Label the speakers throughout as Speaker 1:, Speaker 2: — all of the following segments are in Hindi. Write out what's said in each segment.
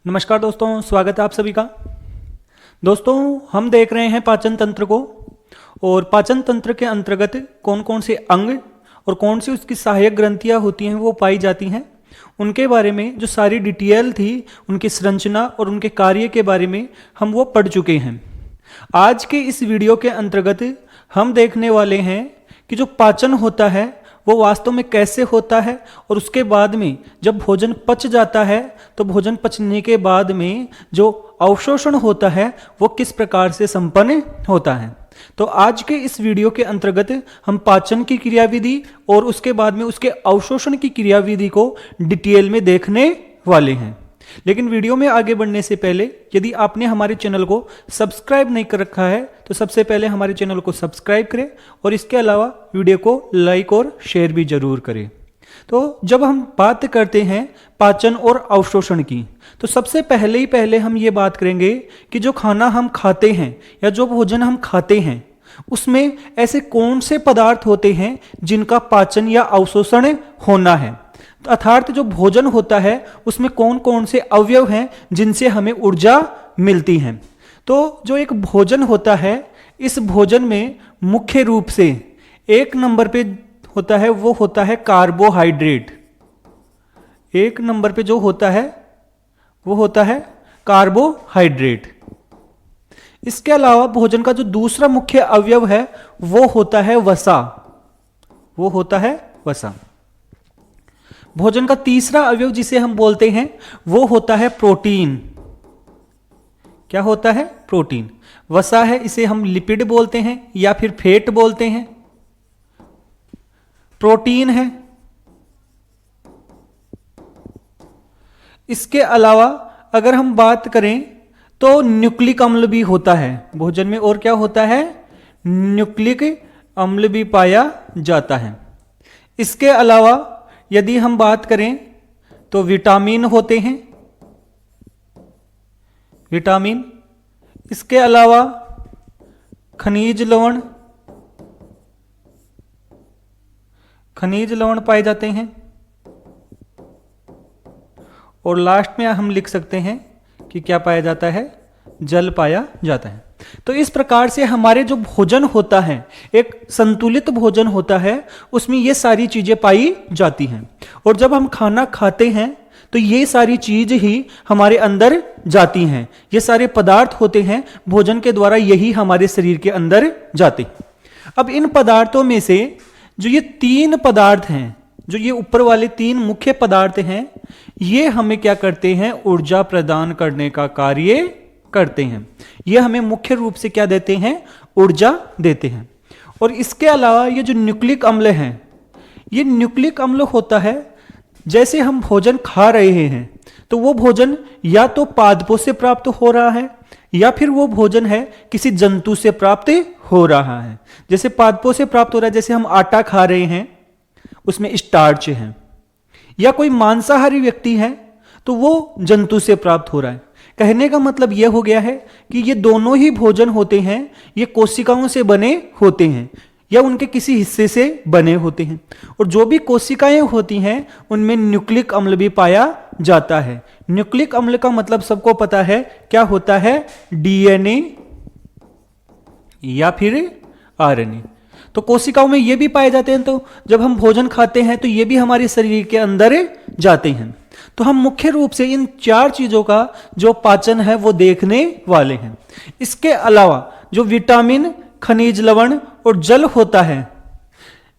Speaker 1: नमस्कार दोस्तों, स्वागत है आप सभी का। दोस्तों, हम देख रहे हैं पाचन तंत्र को, और पाचन तंत्र के अंतर्गत कौन कौन से अंग और कौन सी उसकी सहायक ग्रंथियां होती हैं वो पाई जाती हैं, उनके बारे में जो सारी डिटेल थी, उनकी संरचना और उनके कार्य के बारे में हम वो पढ़ चुके हैं। आज के इस वीडियो के अंतर्गत हम देखने वाले हैं कि जो पाचन होता है वो वास्तव में कैसे होता है, और उसके बाद में जब भोजन पच जाता है तो भोजन पचने के बाद में जो अवशोषण होता है वो किस प्रकार से संपन्न होता है। तो आज के इस वीडियो के अंतर्गत हम पाचन की क्रियाविधि और उसके बाद में उसके अवशोषण की क्रियाविधि को डिटेल में देखने वाले हैं। लेकिन वीडियो में आगे बढ़ने से पहले यदि आपने हमारे चैनल को सब्सक्राइब नहीं कर रखा है तो सबसे पहले हमारे चैनल को सब्सक्राइब करें, और इसके अलावा वीडियो को लाइक और शेयर भी जरूर करें। तो जब हम बात करते हैं पाचन और अवशोषण की, तो सबसे पहले हम ये बात करेंगे कि जो खाना हम खाते हैं या जो भोजन हम खाते हैं उसमें ऐसे कौन से पदार्थ होते हैं जिनका पाचन या अवशोषण होना है। अर्थात जो भोजन होता है उसमें कौन कौन से अवयव हैं जिनसे हमें ऊर्जा मिलती है। तो जो एक भोजन होता है, इस भोजन में मुख्य रूप से एक नंबर पे होता है वो होता है कार्बोहाइड्रेट। एक नंबर पे जो होता है वो होता है कार्बोहाइड्रेट। इसके अलावा भोजन का जो दूसरा मुख्य अवयव है वो होता है वसा। वो होता है वसा। भोजन का तीसरा अवयव जिसे हम बोलते हैं वो होता है प्रोटीन। क्या होता है? प्रोटीन। वसा है, इसे हम लिपिड बोलते हैं या फिर फैट बोलते हैं। प्रोटीन है। इसके अलावा अगर हम बात करें तो न्यूक्लिक अम्ल भी होता है भोजन में, और क्या होता है? न्यूक्लिक अम्ल भी पाया जाता है। इसके अलावा यदि हम बात करें तो विटामिन होते हैं, विटामिन। इसके अलावा खनिज लवण, खनिज लवण पाए जाते हैं, और लास्ट में हम लिख सकते हैं कि क्या पाया जाता है? जल पाया जाता है। तो इस प्रकार से हमारे जो भोजन होता है, एक संतुलित भोजन होता है, उसमें ये सारी चीजें पाई जाती हैं। और जब हम खाना खाते हैं तो ये सारी चीज ही हमारे अंदर जाती हैं। ये सारे पदार्थ होते हैं भोजन के द्वारा, यही हमारे शरीर के अंदर जाते हैं। अब इन पदार्थों में से जो ये तीन पदार्थ हैं, जो ये ऊपर वाले तीन मुख्य पदार्थ हैं, ये हमें क्या करते हैं? ऊर्जा प्रदान करने का कार्य करते हैं। ये हमें मुख्य रूप से क्या देते हैं? ऊर्जा देते हैं। और इसके अलावा ये जो न्यूक्लिक अम्ल हैं, ये न्यूक्लिक अम्ल होता है, जैसे हम भोजन खा रहे हैं तो वो भोजन या तो पादपों से प्राप्त हो रहा है या फिर वो भोजन है किसी जंतु से प्राप्त हो रहा है। जैसे पादपों से प्राप्त हो रहा है, जैसे हम आटा खा रहे हैं उसमें स्टार्च है, या कोई मांसाहारी व्यक्ति है तो वो जंतु से प्राप्त हो रहा है। कहने का मतलब यह हो गया है कि ये दोनों ही भोजन होते हैं, ये कोशिकाओं से बने होते हैं या उनके किसी हिस्से से बने होते हैं। और जो भी कोशिकाएं होती हैं उनमें न्यूक्लिक अम्ल भी पाया जाता है। न्यूक्लिक अम्ल का मतलब सबको पता है, क्या होता है? डीएनए या फिर आरएनए। तो कोशिकाओं में ये भी पाए जाते हैं। तो जब हम भोजन खाते हैं तो ये भी हमारे शरीर के अंदर जाते हैं। तो हम मुख्य रूप से इन चार चीजों का जो पाचन है वो देखने वाले हैं। इसके अलावा जो विटामिन, खनिज लवण और जल होता है,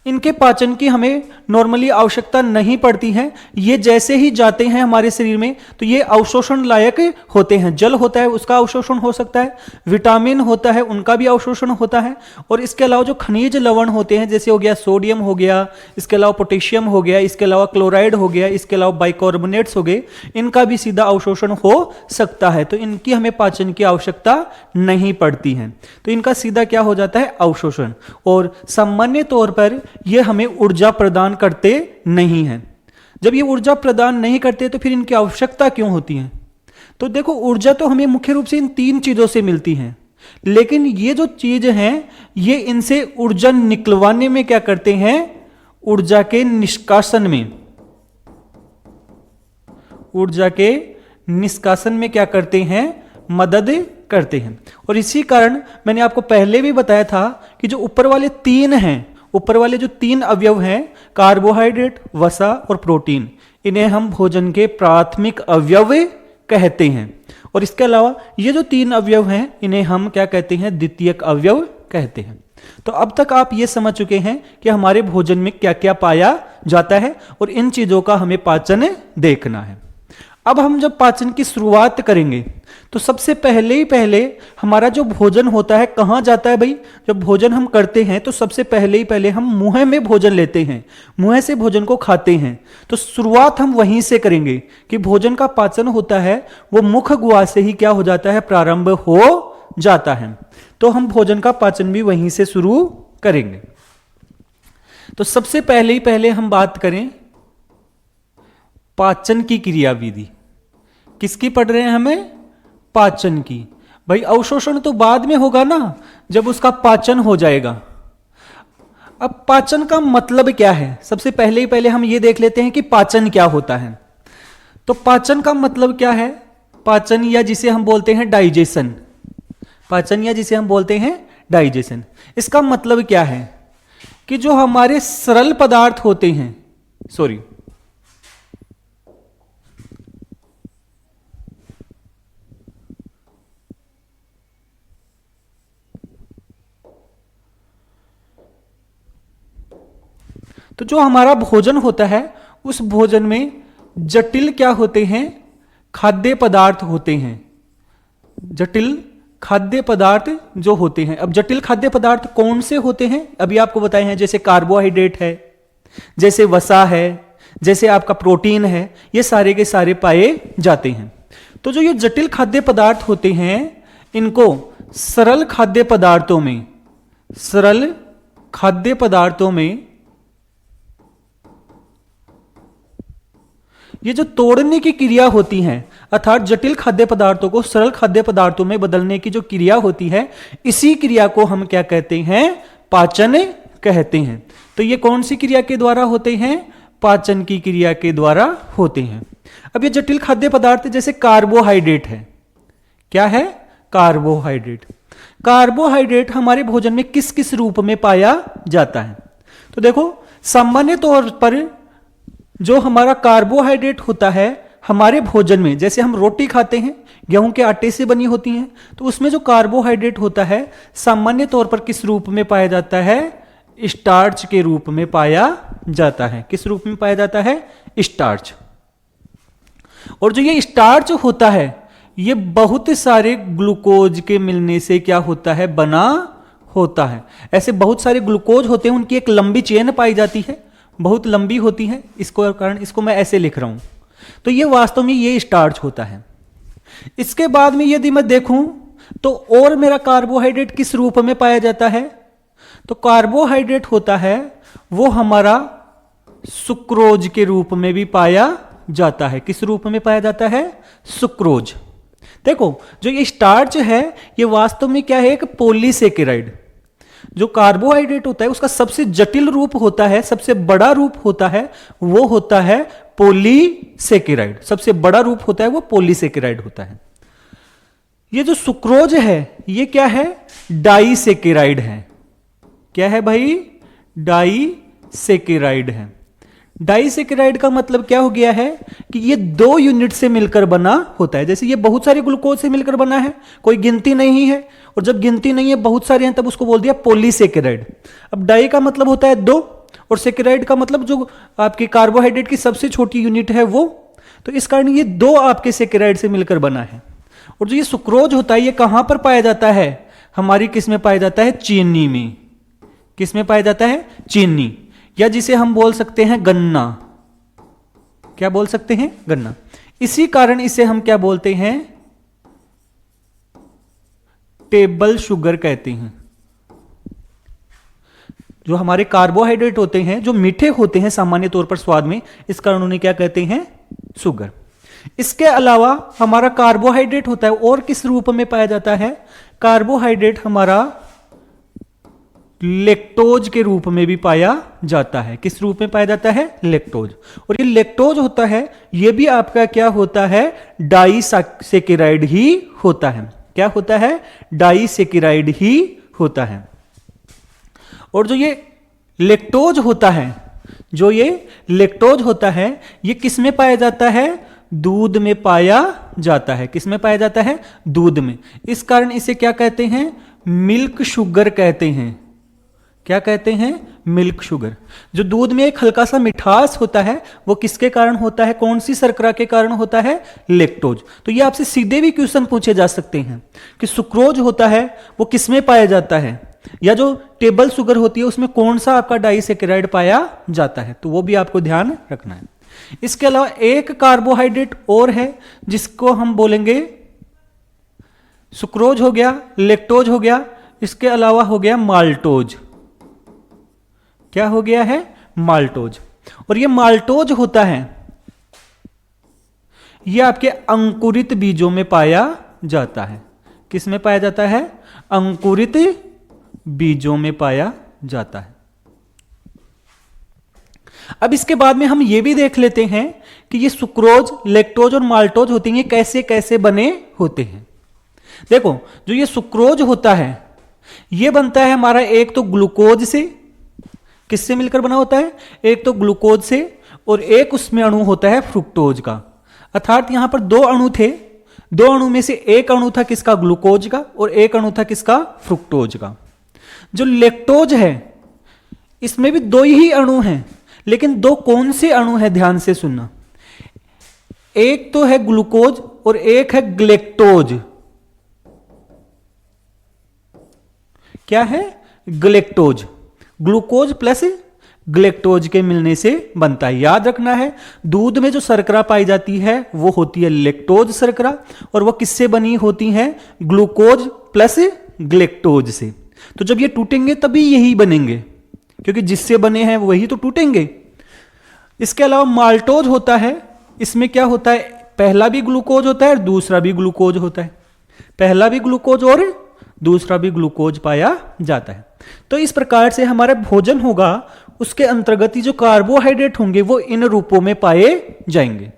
Speaker 1: इनके पाचन की हमें नॉर्मली आवश्यकता नहीं पड़ती है। ये जैसे ही जाते हैं हमारे शरीर में तो ये अवशोषण लायक होते हैं। जल होता है उसका अवशोषण हो सकता है, विटामिन होता है उनका भी अवशोषण होता है, और इसके अलावा जो खनिज लवण होते हैं, जैसे हो गया सोडियम हो गया, इसके अलावा पोटेशियम हो गया, इसके अलावा क्लोराइड हो गया, इसके अलावा बाइकार्बोनेट्स हो गए, इनका भी सीधा अवशोषण हो सकता है। तो इनकी हमें पाचन की आवश्यकता नहीं पड़ती है। तो इनका सीधा क्या हो जाता है? अवशोषण। और सामान्य तौर पर ये हमें ऊर्जा प्रदान करते नहीं हैं। जब ये ऊर्जा प्रदान नहीं करते तो फिर इनकी आवश्यकता क्यों होती है? तो देखो, ऊर्जा तो हमें मुख्य रूप से इन तीन चीजों से मिलती है, लेकिन ये जो चीज हैं ये इनसे ऊर्जा निकलवाने में क्या करते हैं? ऊर्जा के निष्कासन में, ऊर्जा के निष्कासन में क्या करते हैं, मदद करते हैं। और इसी कारण मैंने आपको पहले भी बताया था कि जो ऊपर वाले तीन हैं, ऊपर वाले जो तीन अवयव हैं, कार्बोहाइड्रेट, वसा और प्रोटीन, इन्हें हम भोजन के प्राथमिक अवयव कहते हैं। और इसके अलावा ये जो तीन अवयव हैं, इन्हें हम क्या कहते हैं, द्वितीयक अवयव कहते हैं। तो अब तक आप ये समझ चुके हैं कि हमारे भोजन में क्या क्या पाया जाता है और इन चीजों का हमें पाचन देखना है। अब हम जब पाचन की शुरुआत करेंगे तो सबसे पहले हमारा जो भोजन होता है कहाँ जाता है भाई। जब भोजन हम करते हैं तो सबसे पहले हम मुंह में भोजन लेते हैं, मुंह से भोजन को खाते हैं। तो शुरुआत हम वहीं से करेंगे कि भोजन का पाचन होता है वो मुख गुहा से ही क्या हो जाता है, प्रारंभ हो जाता है। तो हम भोजन का पाचन भी वहीं से शुरू करेंगे। तो सबसे पहले हम बात करें पाचन की क्रियाविधि। किसकी पढ़ रहे हैं हमें, पाचन की। भाई अवशोषण तो बाद में होगा ना, जब उसका पाचन हो जाएगा। अब पाचन का मतलब क्या है, सबसे पहले हम ये देख लेते हैं कि पाचन क्या होता है। तो पाचन का मतलब क्या है, पाचन या जिसे हम बोलते हैं डाइजेशन, पाचन या जिसे हम बोलते हैं डाइजेशन, इसका मतलब क्या है कि जो हमारे सरल पदार्थ होते हैं, तो जो हमारा भोजन होता है उस भोजन में जटिल क्या होते हैं, खाद्य पदार्थ होते हैं। जटिल खाद्य पदार्थ जो होते हैं, अब जटिल खाद्य पदार्थ कौन से होते हैं अभी आपको बताए हैं, जैसे कार्बोहाइड्रेट है, जैसे वसा है, जैसे आपका प्रोटीन है, ये सारे के सारे पाए जाते हैं। तो जो ये जटिल खाद्य पदार्थ होते हैं इनको सरल खाद्य पदार्थों में, सरल खाद्य पदार्थों में ये जो तोड़ने की क्रिया होती है, अर्थात जटिल खाद्य पदार्थों को सरल खाद्य पदार्थों में बदलने की जो क्रिया होती है, इसी क्रिया को हम क्या कहते हैं, पाचन कहते हैं। तो ये कौन सी क्रिया के द्वारा होते हैं, पाचन की क्रिया के द्वारा होते हैं। अब ये जटिल खाद्य पदार्थ जैसे कार्बोहाइड्रेट है, क्या है, कार्बोहाइड्रेट। कार्बोहाइड्रेट हमारे भोजन में किस किस रूप में पाया जाता है। तो देखो सामान्य तौर पर जो हमारा कार्बोहाइड्रेट होता है हमारे भोजन में, जैसे हम रोटी खाते हैं गेहूं के आटे से बनी होती हैं, तो उसमें जो कार्बोहाइड्रेट होता है सामान्य तौर पर किस रूप में पाया जाता है, स्टार्च के रूप में पाया जाता है। किस रूप में पाया जाता है, स्टार्च। और जो ये स्टार्च होता है ये बहुत सारे ग्लूकोज के मिलने से क्या होता है, बना होता है। ऐसे बहुत सारे ग्लूकोज होते हैं, उनकी एक लंबी चेन पाई जाती है, बहुत लंबी होती है, इसको कारण इसको मैं ऐसे लिख रहा हूं। तो ये वास्तव में ये स्टार्च होता है। इसके बाद में यदि मैं देखूं तो और मेरा कार्बोहाइड्रेट किस रूप में पाया जाता है, तो कार्बोहाइड्रेट होता है वो हमारा सुक्रोज के रूप में भी पाया जाता है। किस रूप में पाया जाता है, सुक्रोज। देखो जो ये स्टार्च है ये वास्तव में क्या है, एक पॉलीसेकेराइड। जो कार्बोहाइड्रेट होता है उसका सबसे जटिल रूप होता है, सबसे बड़ा रूप होता है, वो होता है पॉलीसेकेराइड। सबसे बड़ा रूप होता है वो पॉलीसेकेराइड होता है। ये जो सुक्रोज है ये क्या है, डाइसेकेराइड है। क्या है भाई, डाइसेकेराइड है। डाइसेकेराइड का मतलब क्या हो गया है कि ये 2 यूनिट से मिलकर बना होता है। जैसे ये बहुत सारे ग्लूकोज से मिलकर बना है, कोई गिनती नहीं है, और जब गिनती नहीं है बहुत सारे हैं तब उसको बोल दिया पॉलीसेकेराइड। अब डाई का मतलब होता है 2 और सेकेराइड का मतलब जो आपके कार्बोहाइड्रेट की सबसे छोटी यूनिट है वो। तो इस कारण ये 2 आपके सेकेराइड से मिलकर बना है। और जो ये सुक्रोज होता है ये कहां पर पाया जाता है, हमारी किस में पाया जाता है, चीनी में। किस में पाया जाता है, चीनी, या जिसे हम बोल सकते हैं गन्ना। क्या बोल सकते हैं, गन्ना। इसी कारण इसे हम क्या बोलते हैं, टेबल शुगर कहते हैं। जो हमारे कार्बोहाइड्रेट होते हैं जो मीठे होते हैं सामान्य तौर पर स्वाद में, इस कारण उन्हें क्या कहते हैं, शुगर। इसके अलावा हमारा कार्बोहाइड्रेट होता है और किस रूप में पाया जाता है, कार्बोहाइड्रेट हमारा लेक्टोज के रूप में भी पाया जाता है। किस रूप में पाया जाता है? लेक्टोज। और ये लेक्टोज होता है, ये भी आपका क्या होता है? डाइसैकेराइड ही होता है। क्या होता है? डाइसैकेराइड ही होता है। और जो ये लेक्टोज होता है, जो ये लेक्टोज होता है, ये किस में पाया जाता है? दूध में पाया जाता है। किस में पाया जाता है? दूध में। इस कारण इसे क्या कहते हैं? मिल्क शुगर कहते हैं। क्या कहते हैं? Milk sugar. जो दूध में एक हल्का सा मिठास होता है, वो किसके कारण होता है? कौन सी शर्करा के कारण होता है? लेक्टोज। तो ये आपसे सीधे भी क्वेश्चन पूछे जा सकते हैं कि सुक्रोज होता है वो किस में पाया जाता है, या जो टेबल शुगर होती है उसमें कौन सा आपका डाइसैकेराइड पाया जाता है, तो वो भी आपको ध्यान रखना है। इसके अलावा एक कार्बोहाइड्रेट और है जिसको हम बोलेंगे सुक्रोज हो गया, लेक्टोज हो गया, इसके अलावा हो गया माल्टोज। क्या हो गया है? माल्टोज। और ये माल्टोज होता है, ये आपके अंकुरित बीजों में पाया जाता है। किस में पाया जाता है? अंकुरित बीजों में पाया जाता है। अब इसके बाद में हम ये भी देख लेते हैं कि ये सुक्रोज, लेक्टोज और माल्टोज होती हैं, कैसे कैसे बने होते हैं। देखो, जो ये सुक्रोज होता है ये बनता है हमारा एक तो ग्लूकोज से। किससे मिलकर बना होता है? एक तो ग्लूकोज से, और एक उसमें अणु होता है फ्रुक्टोज का। अर्थात यहां पर दो अणु थे, दो अणु में से एक अणु था किसका? ग्लूकोज का, और एक अणु था किसका? फ्रुक्टोज का। जो लेक्टोज है इसमें भी दो ही अणु हैं, लेकिन दो कौन से अणु हैं? ध्यान से सुनना। एक तो है ग्लूकोज और एक है ग्लेक्टोज। क्या है? ग्लेक्टोज। ग्लूकोज प्लस ग्लेक्टोज के मिलने से बनता है। याद रखना है, दूध में जो शर्करा पाई जाती है वो होती है लेक्टोज शर्करा, और वो किससे बनी होती है? ग्लूकोज प्लस ग्लेक्टोज से। तो जब ये टूटेंगे तभी यही बनेंगे, क्योंकि जिससे बने हैं वही तो टूटेंगे। इसके अलावा माल्टोज होता है, इसमें क्या होता है? पहला भी ग्लूकोज होता है और दूसरा भी ग्लूकोज होता है। पहला भी ग्लूकोज और दूसरा भी ग्लूकोज पाया जाता है। तो इस प्रकार से हमारा भोजन होगा, उसके अंतर्गत ही जो कार्बोहाइड्रेट होंगे वो इन रूपों में पाए जाएंगे।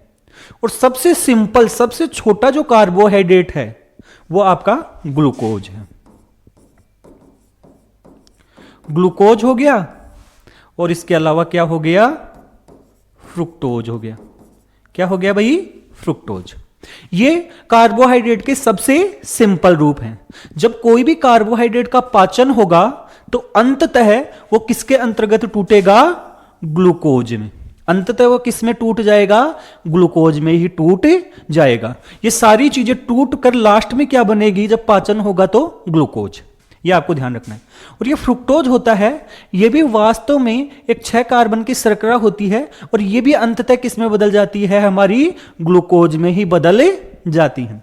Speaker 1: और सबसे सिंपल, सबसे छोटा जो कार्बोहाइड्रेट है वो आपका ग्लूकोज है। ग्लूकोज हो गया, और इसके अलावा क्या हो गया? फ्रुक्टोज हो गया। क्या हो गया भाई? फ्रुक्टोज। ये कार्बोहाइड्रेट के सबसे सिंपल रूप हैं। जब कोई भी कार्बोहाइड्रेट का पाचन होगा तो अंततः वो किसके अंतर्गत टूटेगा? ग्लूकोज में। अंततः वो किस में टूट जाएगा? ग्लूकोज में ही टूट जाएगा। ये सारी चीजें टूट कर लास्ट में क्या बनेगी? जब पाचन होगा तो ग्लूकोज। ये आपको ध्यान रखना है। और ये फ्रुक्टोज होता है, ये भी वास्तव में एक 6 कार्बन की शर्करा होती है, और ये भी अंततः किस में बदल जाती है? हमारी ग्लूकोज में ही बदल जाती है।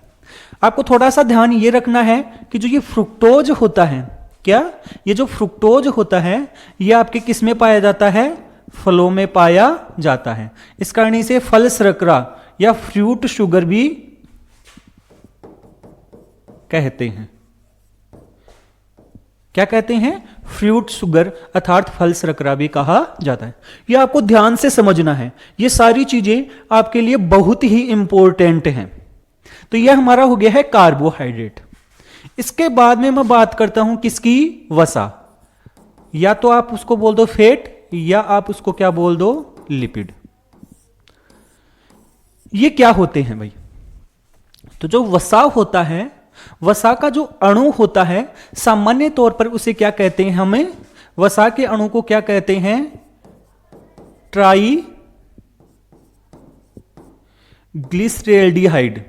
Speaker 1: आपको थोड़ा सा ध्यान ये रखना है कि जो ये फ्रुक्टोज होता है, क्या ये जो फ्रुक्टोज होता है ये आपके किस में पाया जाता है? फलों में पाया जाता है। इस कारण इसे फल शर्करा या फ्रूट शुगर भी कहते हैं। क्या कहते हैं? फ्रूट शुगर अर्थात फल शर्करा भी कहा जाता है। यह आपको ध्यान से समझना है, ये सारी चीजें आपके लिए बहुत ही इंपॉर्टेंट हैं। तो यह हमारा हो गया है कार्बोहाइड्रेट। इसके बाद में मैं बात करता हूं किसकी? वसा। या तो आप उसको बोल दो फैट, या आप उसको क्या बोल दो? लिपिड। ये क्या होते हैं भाई? तो जो वसा होता है, वसा का जो अणु होता है, सामान्य तौर पर उसे क्या कहते हैं? हमें वसा के अणु को क्या कहते हैं? Try glyceraldehyde.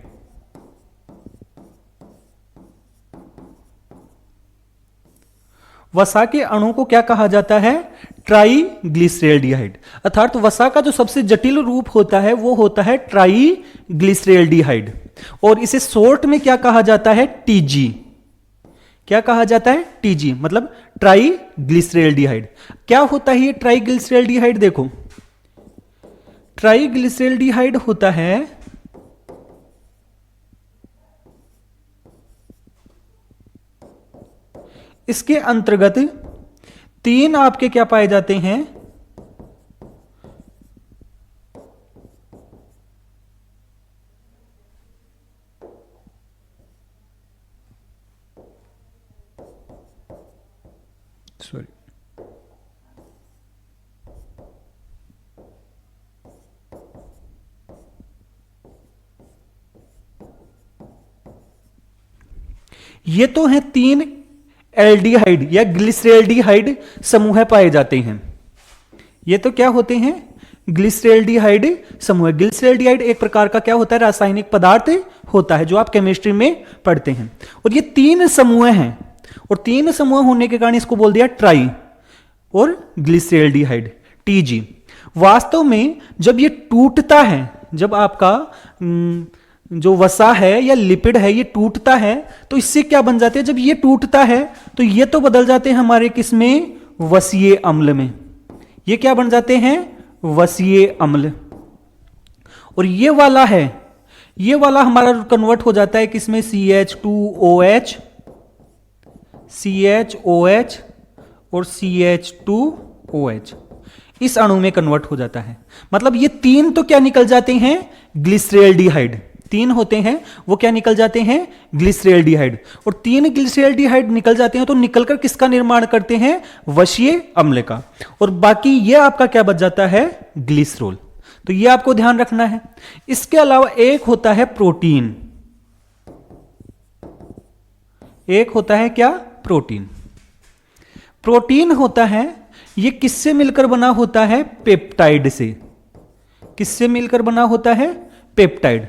Speaker 1: वसा के अणु को क्या कहा जाता है? Try glyceraldehyde. अर्थात वसा का जो सबसे जटिल रूप होता है वो होता है ट्राई ग्लिसरेल्डिहाइड, और इसे शॉर्ट में क्या कहा जाता है? टीजी। क्या कहा जाता है? टीजी, मतलब ट्राई ग्लिसरेल्डिहाइड। क्या होता है ये ट्राई ग्लिसरेल्डिहाइड? देखो, ट्राई ग्लिसरेल्डिहाइड होता है इसके अंतर्गत तीन आपके क्या पाए जाते हैं, सॉरी, ये तो है तीन एल्डिहाइड या ग्लिसरेल्डिहाइड समूह पाए जाते हैं। ये तो क्या होते हैं, ग्लिसरेल्डिहाइड समूह। ग्लिसरेल्डिहाइड एक प्रकार का क्या होता है, रासायनिक पदार्थ होता है जो आप केमिस्ट्री में पढ़ते हैं। और ये तीन समूह हैं, और तीन समूह होने के कारण इसको बोल दिया ट्राई और ग्लिसरेल्डिहाइड, टीजी। वास्तव में जब ये टूटता है, जब आपका जो वसा है या लिपिड है ये टूटता है, तो इससे क्या बन जाते हैं, जब ये टूटता है तो ये तो बदल जाते हैं हमारे किसमें, वसीय अम्ल में। ये क्या बन जाते हैं, वसीय अम्ल। और ये वाला है, ये वाला हमारा कन्वर्ट हो जाता है किसमें, CH2OH, CHOH और CH2OH, इस अणु में कन्वर्ट हो जाता है। मतलब ये तीन तो क्या निकल जाते हैं, ग्लिसरेल्डिहाइड। तीन होते हैं वो क्या निकल जाते हैं, ग्लिसरेल्डिहाइड। और तीन ग्लिसरेल्डिहाइड निकल जाते हैं तो निकलकर किसका निर्माण करते हैं, वशीय अम्ल का। और बाकी ये आपका क्या बच जाता है, ग्लिसरॉल। तो ये आपको ध्यान रखना है। इसके अलावा एक होता है प्रोटीन, एक होता है क्या, प्रोटीन। प्रोटीन होता है, ये किससे मिलकर बना होता है, पेप्टाइड से। किससे मिलकर बना होता है, पेप्टाइड।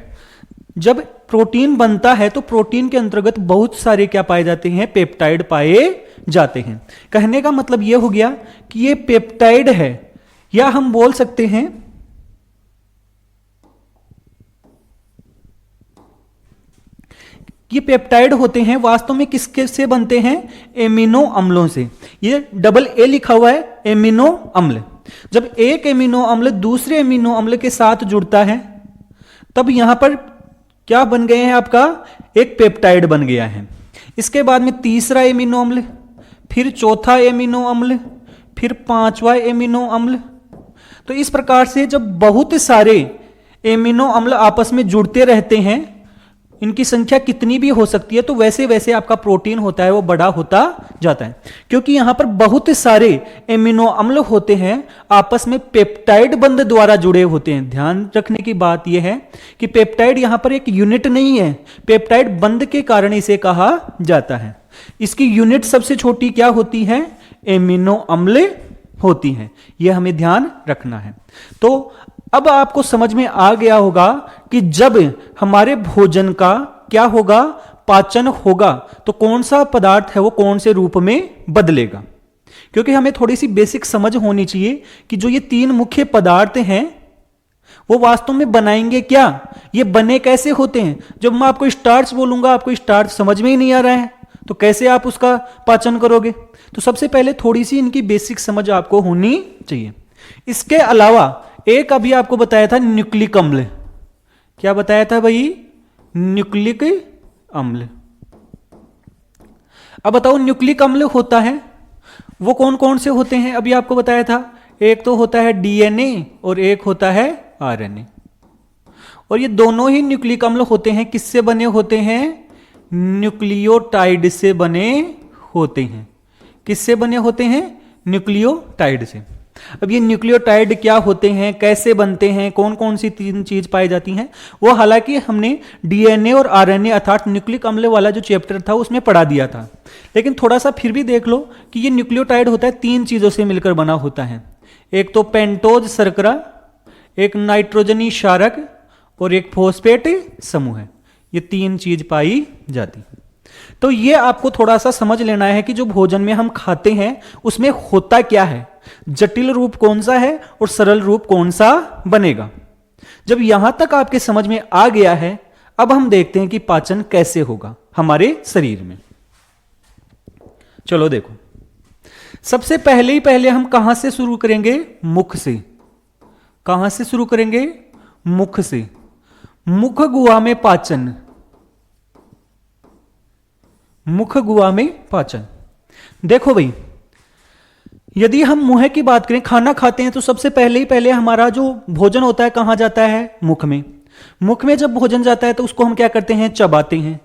Speaker 1: जब प्रोटीन बनता है तो प्रोटीन के अंतर्गत बहुत सारे क्या पाए जाते हैं, पेप्टाइड पाए जाते हैं। कहने का मतलब यह हो गया कि ये पेप्टाइड है, या हम बोल सकते हैं ये पेप्टाइड होते हैं, वास्तव में किसके से बनते हैं, एमिनो अम्लों से। ये डबल ए लिखा हुआ है, एमिनो अम्ल। जब एक एमिनो अम्ल दूसरे एमिनो अम्ल के साथ जुड़ता है तब यहां पर क्या बन गए हैं, आपका एक पेप्टाइड बन गया है। इसके बाद में तीसरा एमिनो अम्ल, फिर चौथा एमिनो अम्ल, फिर पांचवा एमिनो अम्ल। तो इस प्रकार से जब बहुत सारे एमिनो अम्ल आपस में जुड़ते रहते हैं, इनकी संख्या कितनी भी हो सकती है, तो वैसे वैसे आपका प्रोटीन होता है वो बड़ा होता जाता है। क्योंकि यहां पर बहुत सारे एमिनो अम्ल होते हैं, आपस में पेप्टाइड बंध द्वारा जुड़े होते हैं। ध्यान रखने की बात यह है कि पेप्टाइड यहां पर एक यूनिट नहीं है, पेप्टाइड बंध के कारण इसे कहा जाता है। इसकी यूनिट सबसे छोटी क्या होती है, एमिनो अम्ल होती है। यह हमें ध्यान रखना है। तो अब आपको समझ में आ गया होगा कि जब हमारे भोजन का क्या होगा, पाचन होगा, तो कौन सा पदार्थ है वो कौन से रूप में बदलेगा। क्योंकि हमें थोड़ी सी बेसिक समझ होनी चाहिए कि जो ये तीन मुख्य पदार्थ हैं वो वास्तव में बनाएंगे क्या, ये बने कैसे होते हैं। जब मैं आपको स्टार्च बोलूंगा, आपको स्टार्च समझ में ही नहीं आ रहा है, तो कैसे आप उसका पाचन करोगे। तो सबसे पहले थोड़ी सी इनकी बेसिक समझ आपको होनी चाहिए। इसके अलावा एक अभी आपको बताया था न्यूक्लिक अम्ल। क्या बताया था भाई, न्यूक्लिक अम्ल। अब बताओ न्यूक्लिक अम्ल होता है वो कौन कौन से होते हैं, अभी आपको बताया था। एक तो होता है डीएनए और एक होता है आरएनए। और ये दोनों ही न्यूक्लिक अम्ल होते हैं किससे बने होते हैं, न्यूक्लियोटाइड से बने होते हैं। किससे बने होते हैं, न्यूक्लियोटाइड से। अब ये न्यूक्लियोटाइड क्या होते हैं, कैसे बनते हैं, कौन कौन सी तीन चीज पाई जाती हैं, वो हालांकि हमने डीएनए और आरएनए अर्थात न्यूक्लिक अम्ल वाला जो चैप्टर था उसमें पढ़ा दिया था। लेकिन थोड़ा सा फिर भी देख लो कि ये न्यूक्लियोटाइड होता है तीन चीजों से मिलकर बना होता है। एक तो पेंटोज शर्करा, एक नाइट्रोजनी क्षारक और एक फॉस्फेट समूह है। ये तीन चीज पाई जाती है। तो ये आपको थोड़ा सा समझ लेना है कि जो भोजन में हम खाते हैं उसमें होता क्या है, जटिल रूप कौन सा है और सरल रूप कौन सा बनेगा। जब यहां तक आपके समझ में आ गया है, अब हम देखते हैं कि पाचन कैसे होगा हमारे शरीर में। चलो देखो, सबसे पहले हम कहां से शुरू करेंगे, मुख से। कहां से शुरू करेंगे, मुख से। मुख गुहा में पाचन, मुख गुहा में पाचन। देखो भाई, यदि हम मुंह की बात करें, खाना खाते हैं तो सबसे पहले हमारा जो भोजन होता है कहाँ जाता है? मुख में। मुख में जब भोजन जाता है तो उसको हम क्या करते हैं? चबाते हैं।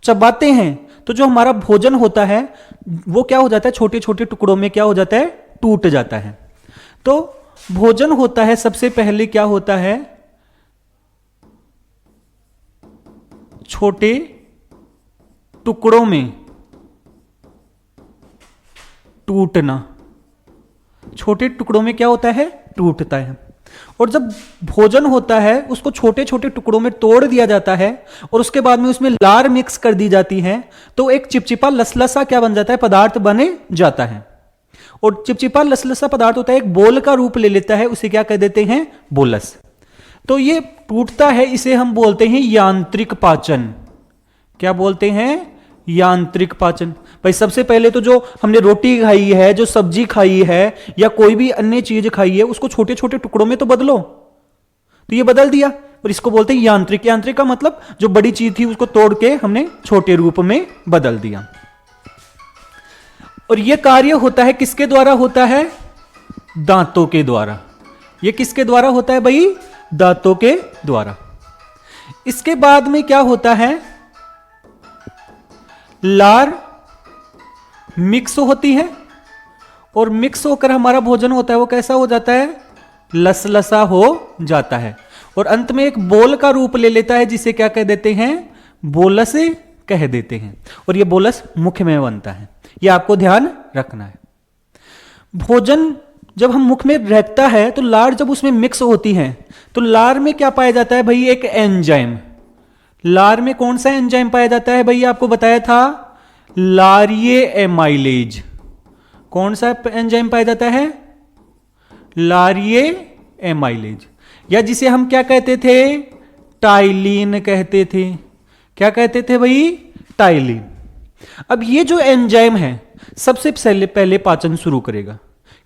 Speaker 1: चबाते हैं तो जो हमारा भोजन होता है वो क्या हो जाता है? छोटे छोटे टुकड़ों में क्या हो जाता है? टूट जाता है। तो भोजन होता है सबसे पहले क्या होता है? छोटे टुकड़ों में टूटना। छोटे टुकड़ों में क्या होता है? टूटता है। और जब भोजन होता है उसको छोटे छोटे टुकड़ों में तोड़ दिया जाता है और उसके बाद में उसमें लार मिक्स कर दी जाती है तो एक चिपचिपा लसलसा क्या बन जाता है? पदार्थ बने जाता है। और चिपचिपा लसलसा पदार्थ होता है, एक बोल का रूप ले लेता है, उसे क्या कह देते हैं? बोलस। तो ये टूटता है, इसे हम बोलते हैं यांत्रिक पाचन। क्या बोलते हैं? यांत्रिक पाचन। भाई सबसे पहले तो जो हमने रोटी खाई है, जो सब्जी खाई है या कोई भी अन्य चीज खाई है, उसको छोटे छोटे टुकड़ों में तो बदलो। तो ये बदल दिया और इसको बोलते हैं यांत्रिक। यांत्रिक का मतलब जो बड़ी चीज थी उसको तोड़ के हमने छोटे रूप में बदल दिया। और यह कार्य होता है किसके द्वारा होता है? दांतों के द्वारा। यह किसके द्वारा होता है भाई? दांतों के द्वारा। इसके बाद में क्या होता है? लार मिक्स होती है और मिक्स होकर हमारा भोजन होता है वो कैसा हो जाता है? लसलसा हो जाता है और अंत में एक बोल का रूप ले लेता है जिसे क्या कह देते हैं? बोलस कह देते हैं। और ये बोलस मुख में बनता है, ये आपको ध्यान रखना है। भोजन जब हम मुख में रहता है तो लार जब उसमें मिक्स होती है तो लार में क्या पाया जाता है भाई? एक एंजाइम। लार में कौन सा एंजाइम पाया जाता है भाई? आपको बताया था लारिये एमाइलेज। कौन सा एंजाइम पाया जाता है? लारिये एमाइलेज, या जिसे हम क्या कहते थे? टाइलिन कहते थे। क्या कहते थे भाई? टाइलिन। अब ये जो एंजाइम है सबसे पहले पाचन शुरू करेगा।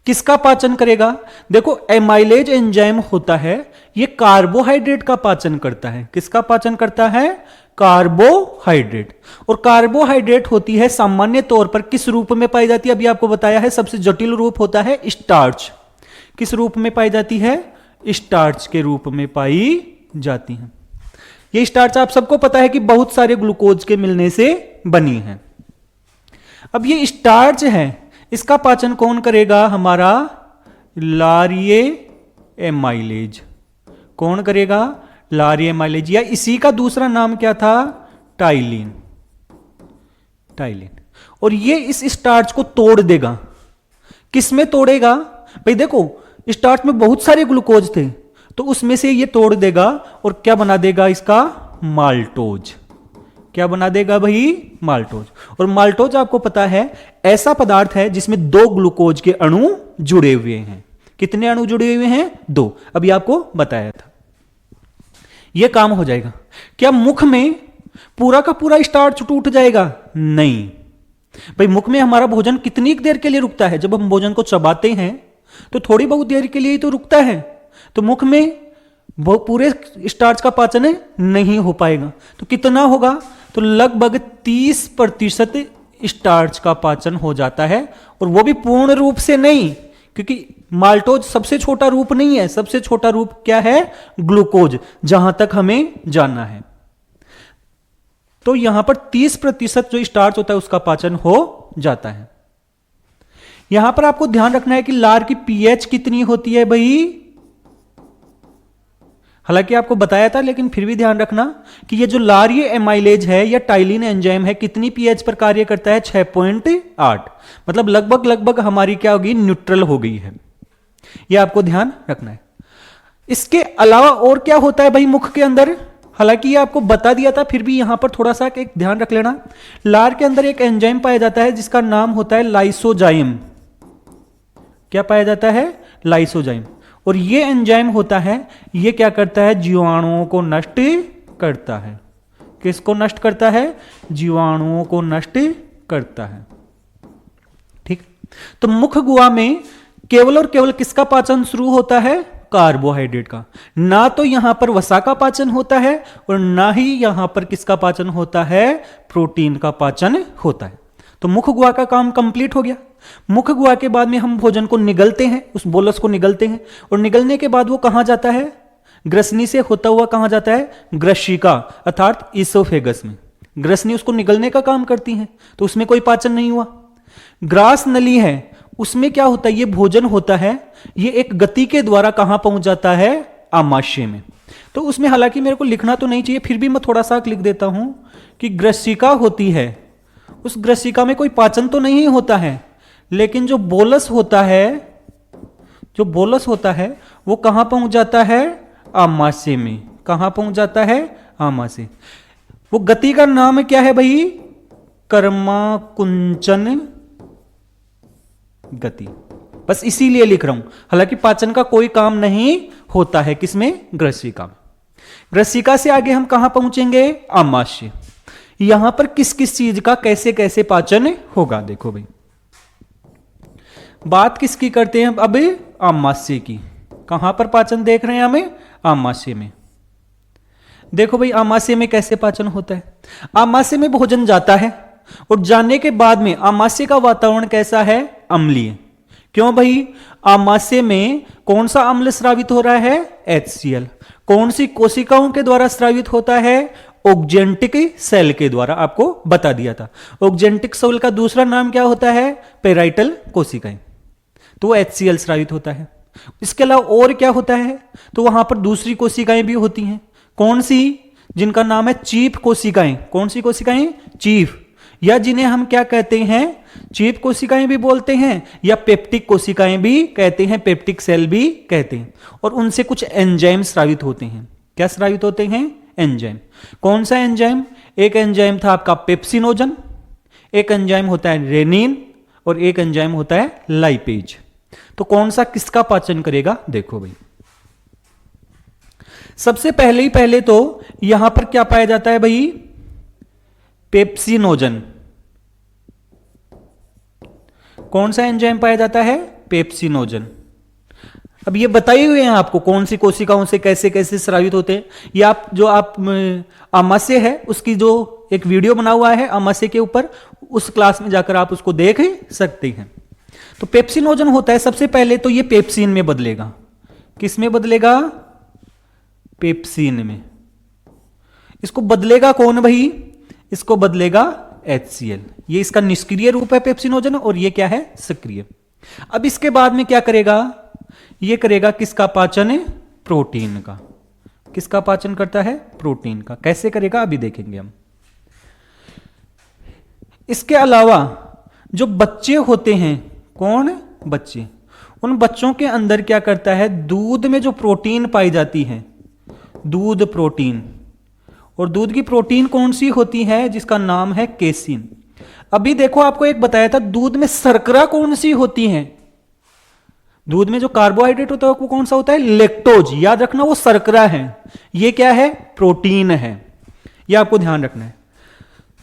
Speaker 1: किसका पाचन करेगा? देखो एमाइलेज एंजाइम होता है, ये कार्बोहाइड्रेट का पाचन करता है। किसका पाचन करता है? कार्बोहाइड्रेट। और कार्बोहाइड्रेट होती है सामान्य तौर पर किस रूप में पाई जाती है? अभी आपको बताया है, सबसे जटिल रूप होता है स्टार्च। किस रूप में पाई जाती है? स्टार्च के रूप में पाई जाती है। ये स्टार्च आप सबको पता है कि बहुत सारे ग्लूकोज के मिलने से बनी है। अब ये स्टार्च है, इसका पाचन कौन करेगा? हमारा लारिये एमाइलेज। कौन करेगा? लारिये एमाइलेज, या इसी का दूसरा नाम क्या था? टाइलिन। टाइलिन। और ये इस स्टार्च को तोड़ देगा। किस में तोड़ेगा भाई? देखो स्टार्च में बहुत सारे ग्लूकोज थे तो उसमें से ये तोड़ देगा और क्या बना देगा? इसका माल्टोज। क्या बना देगा भाई? माल्टोज। और माल्टोज आपको पता है ऐसा पदार्थ है जिसमें 2 ग्लूकोज के अणु जुड़े हुए हैं। कितने अणु जुड़े हुए हैं? 2। अभी आपको बताया था। यह काम हो जाएगा। क्या मुख में पूरा का पूरा स्टार्च टूट जाएगा? नहीं भाई, मुख में हमारा भोजन कितनी देर के लिए रुकता है? जब हम भोजन को चबाते हैं तो थोड़ी बहुत देर के लिए ही तो रुकता है। तो मुख में पूरे स्टार्च का पाचन नहीं हो पाएगा। तो कितना होगा? तो लगभग 30% स्टार्च का पाचन हो जाता है, और वो भी पूर्ण रूप से नहीं, क्योंकि माल्टोज सबसे छोटा रूप नहीं है। सबसे छोटा रूप क्या है? ग्लूकोज, जहां तक हमें जानना है। तो यहां पर 30% जो स्टार्च होता है उसका पाचन हो जाता है। यहां पर आपको ध्यान रखना है कि लार की पीएच कितनी होती है भाई? हालांकि आपको बताया था, लेकिन फिर भी ध्यान रखना कि ये जो लारिये एमाइलेज है या टाइलिन एंजाइम है, कितनी पीएच पर कार्य करता है? 6.8। मतलब लगभग हमारी क्या होगी? न्यूट्रल हो गई है। यह आपको ध्यान रखना है। इसके अलावा और क्या होता है भाई मुख के अंदर? हालांकि ये आपको बता दिया था, फिर भी यहां पर थोड़ा सा एक ध्यान रख लेना। लार के अंदर एक एंजाइम पाया जाता है जिसका नाम होता है लाइसोजाइम। क्या पाया जाता है? लाइसोजाइम। और ये एंजाइम होता है, ये क्या करता है? जीवाणुओं को नष्ट करता है। किसको नष्ट करता है? जीवाणुओं को नष्ट करता है। ठीक। तो मुख गुहा में केवल और केवल किसका पाचन शुरू होता है? कार्बोहाइड्रेट का। ना तो यहां पर वसा का पाचन होता है और ना ही यहां पर किसका पाचन होता है? प्रोटीन का पाचन होता है। तो मुख गुहा का काम कंप्लीट हो गया। मुख गुहा के बाद में हम भोजन को निगलते हैं, उस बोलस को निगलते हैं, और निगलने के बाद वो कहां जाता है? ग्रसनी से होता हुआ कहां जाता है? ग्रशिका अर्थात इसोफेगस में। ग्रसनी उसको निगलने का काम करती है, तो उसमें कोई पाचन नहीं हुआ। ग्रास नली है, उसमें क्या होता है? ये भोजन होता है, ये एक गति के द्वारा कहां पहुंच जाता है? आमाशय में। तो उसमें हालांकि मेरे को लिखना तो नहीं चाहिए, फिर भी मैं थोड़ा सा लिख देता हूं कि ग्रसिका होती है, उस ग्रसिका में कोई पाचन तो नहीं होता है, लेकिन जो बोलस होता है, जो बोलस होता है वो कहां पहुंच जाता है? आमाशय में। कहां पहुंच जाता है? आमाशय। वो गति का नाम क्या है भाई? कर्माकुंचन गति। बस इसीलिए लिख रहा हूं, हालांकि पाचन का कोई काम नहीं होता है किसमें? ग्रसिका में। ग्रसिका से आगे हम कहां पहुंचेंगे? आमाशय। यहां पर किस किस चीज का कैसे कैसे पाचन होगा? देखो भाई, बात किसकी करते हैं अब? आमाशय की। कहां पर पाचन देख रहे हैं हमें? आमाशय में। देखो भाई, आमाशय में कैसे पाचन होता है? आमाशय में भोजन जाता है, और जाने के बाद में आमाशय का वातावरण कैसा है? अम्लीय। क्यों भाई? आमाशय में कौन सा अम्ल स्रावित हो रहा है? HCl। कौन सी कोशिकाओं के द्वारा स्रावित होता है? ऑक्जेंटिक सेल के द्वारा। आपको बता दिया था, ऑक्जेंटिक सेल का दूसरा नाम क्या होता है? पेराइटल कोशिकाएं। तो वो HCl स्रावित होता है। इसके अलावा और क्या होता है? तो वहां पर दूसरी कोशिकाएं भी होती हैं। कौन सी? जिनका नाम है चीफ कोशिकाएं। कौन सी कोशिकाएं? चीफ, या जिन्हें हम क्या कहते हैं? चीफ कोशिकाएं भी बोलते हैं, या पेप्टिक कोशिकाएं भी कहते हैं, पेप्टिक सेल भी कहते हैं। और उनसे कुछ एंजाइम स्रावित होते हैं। क्या स्रावित होते हैं? एंजाइम। कौन सा एंजाइम? एक एंजाइम था आपका पेप्सिनोजन, एक एंजाइम होता है रेनिन, और एक एंजाइम होता है लाइपेज। तो कौन सा किसका पाचन करेगा? देखो भाई, सबसे पहले तो यहां पर क्या पाया जाता है भाई? पेप्सिनोजन। कौन सा एंजाइम पाया जाता है? पेप्सिनोजन। अब ये बताए हुए हैं आपको कौन सी कोशिकाओं से कैसे कैसे स्रावित होते हैं। ये आप जो आप आमाशय है उसकी जो एक वीडियो बना हुआ है आमाशय के ऊपर, उस क्लास में जाकर आप उसको देख सकते हैं। तो पेप्सिनोजन होता है, सबसे पहले तो ये पेप्सिन में बदलेगा। किस में बदलेगा? पेप्सिन में। इसको बदलेगा कौन भाई? इसको बदलेगा HCl। ये इसका निष्क्रिय रूप है पेप्सिनोजन, और ये क्या है? सक्रिय। अब इसके बाद में क्या करेगा? ये करेगा किसका पाचन? प्रोटीन का। किसका पाचन करता है? प्रोटीन का। कैसे करेगा अभी देखेंगे हम। इसके अलावा जो बच्चे होते हैं, कौन? बच्चे। उन बच्चों के अंदर क्या करता है? दूध में जो प्रोटीन पाई जाती है, दूध प्रोटीन, और दूध की प्रोटीन कौन सी होती है? जिसका नाम है केसिन। अभी देखो, आपको एक बताया था, दूध में शर्करा कौन सी होती है? दूध में जो कार्बोहाइड्रेट होता है वो कौन सा होता है? लैक्टोज। याद रखना, वो शर्करा है। ये क्या है? प्रोटीन है। ये आपको ध्यान रखना है।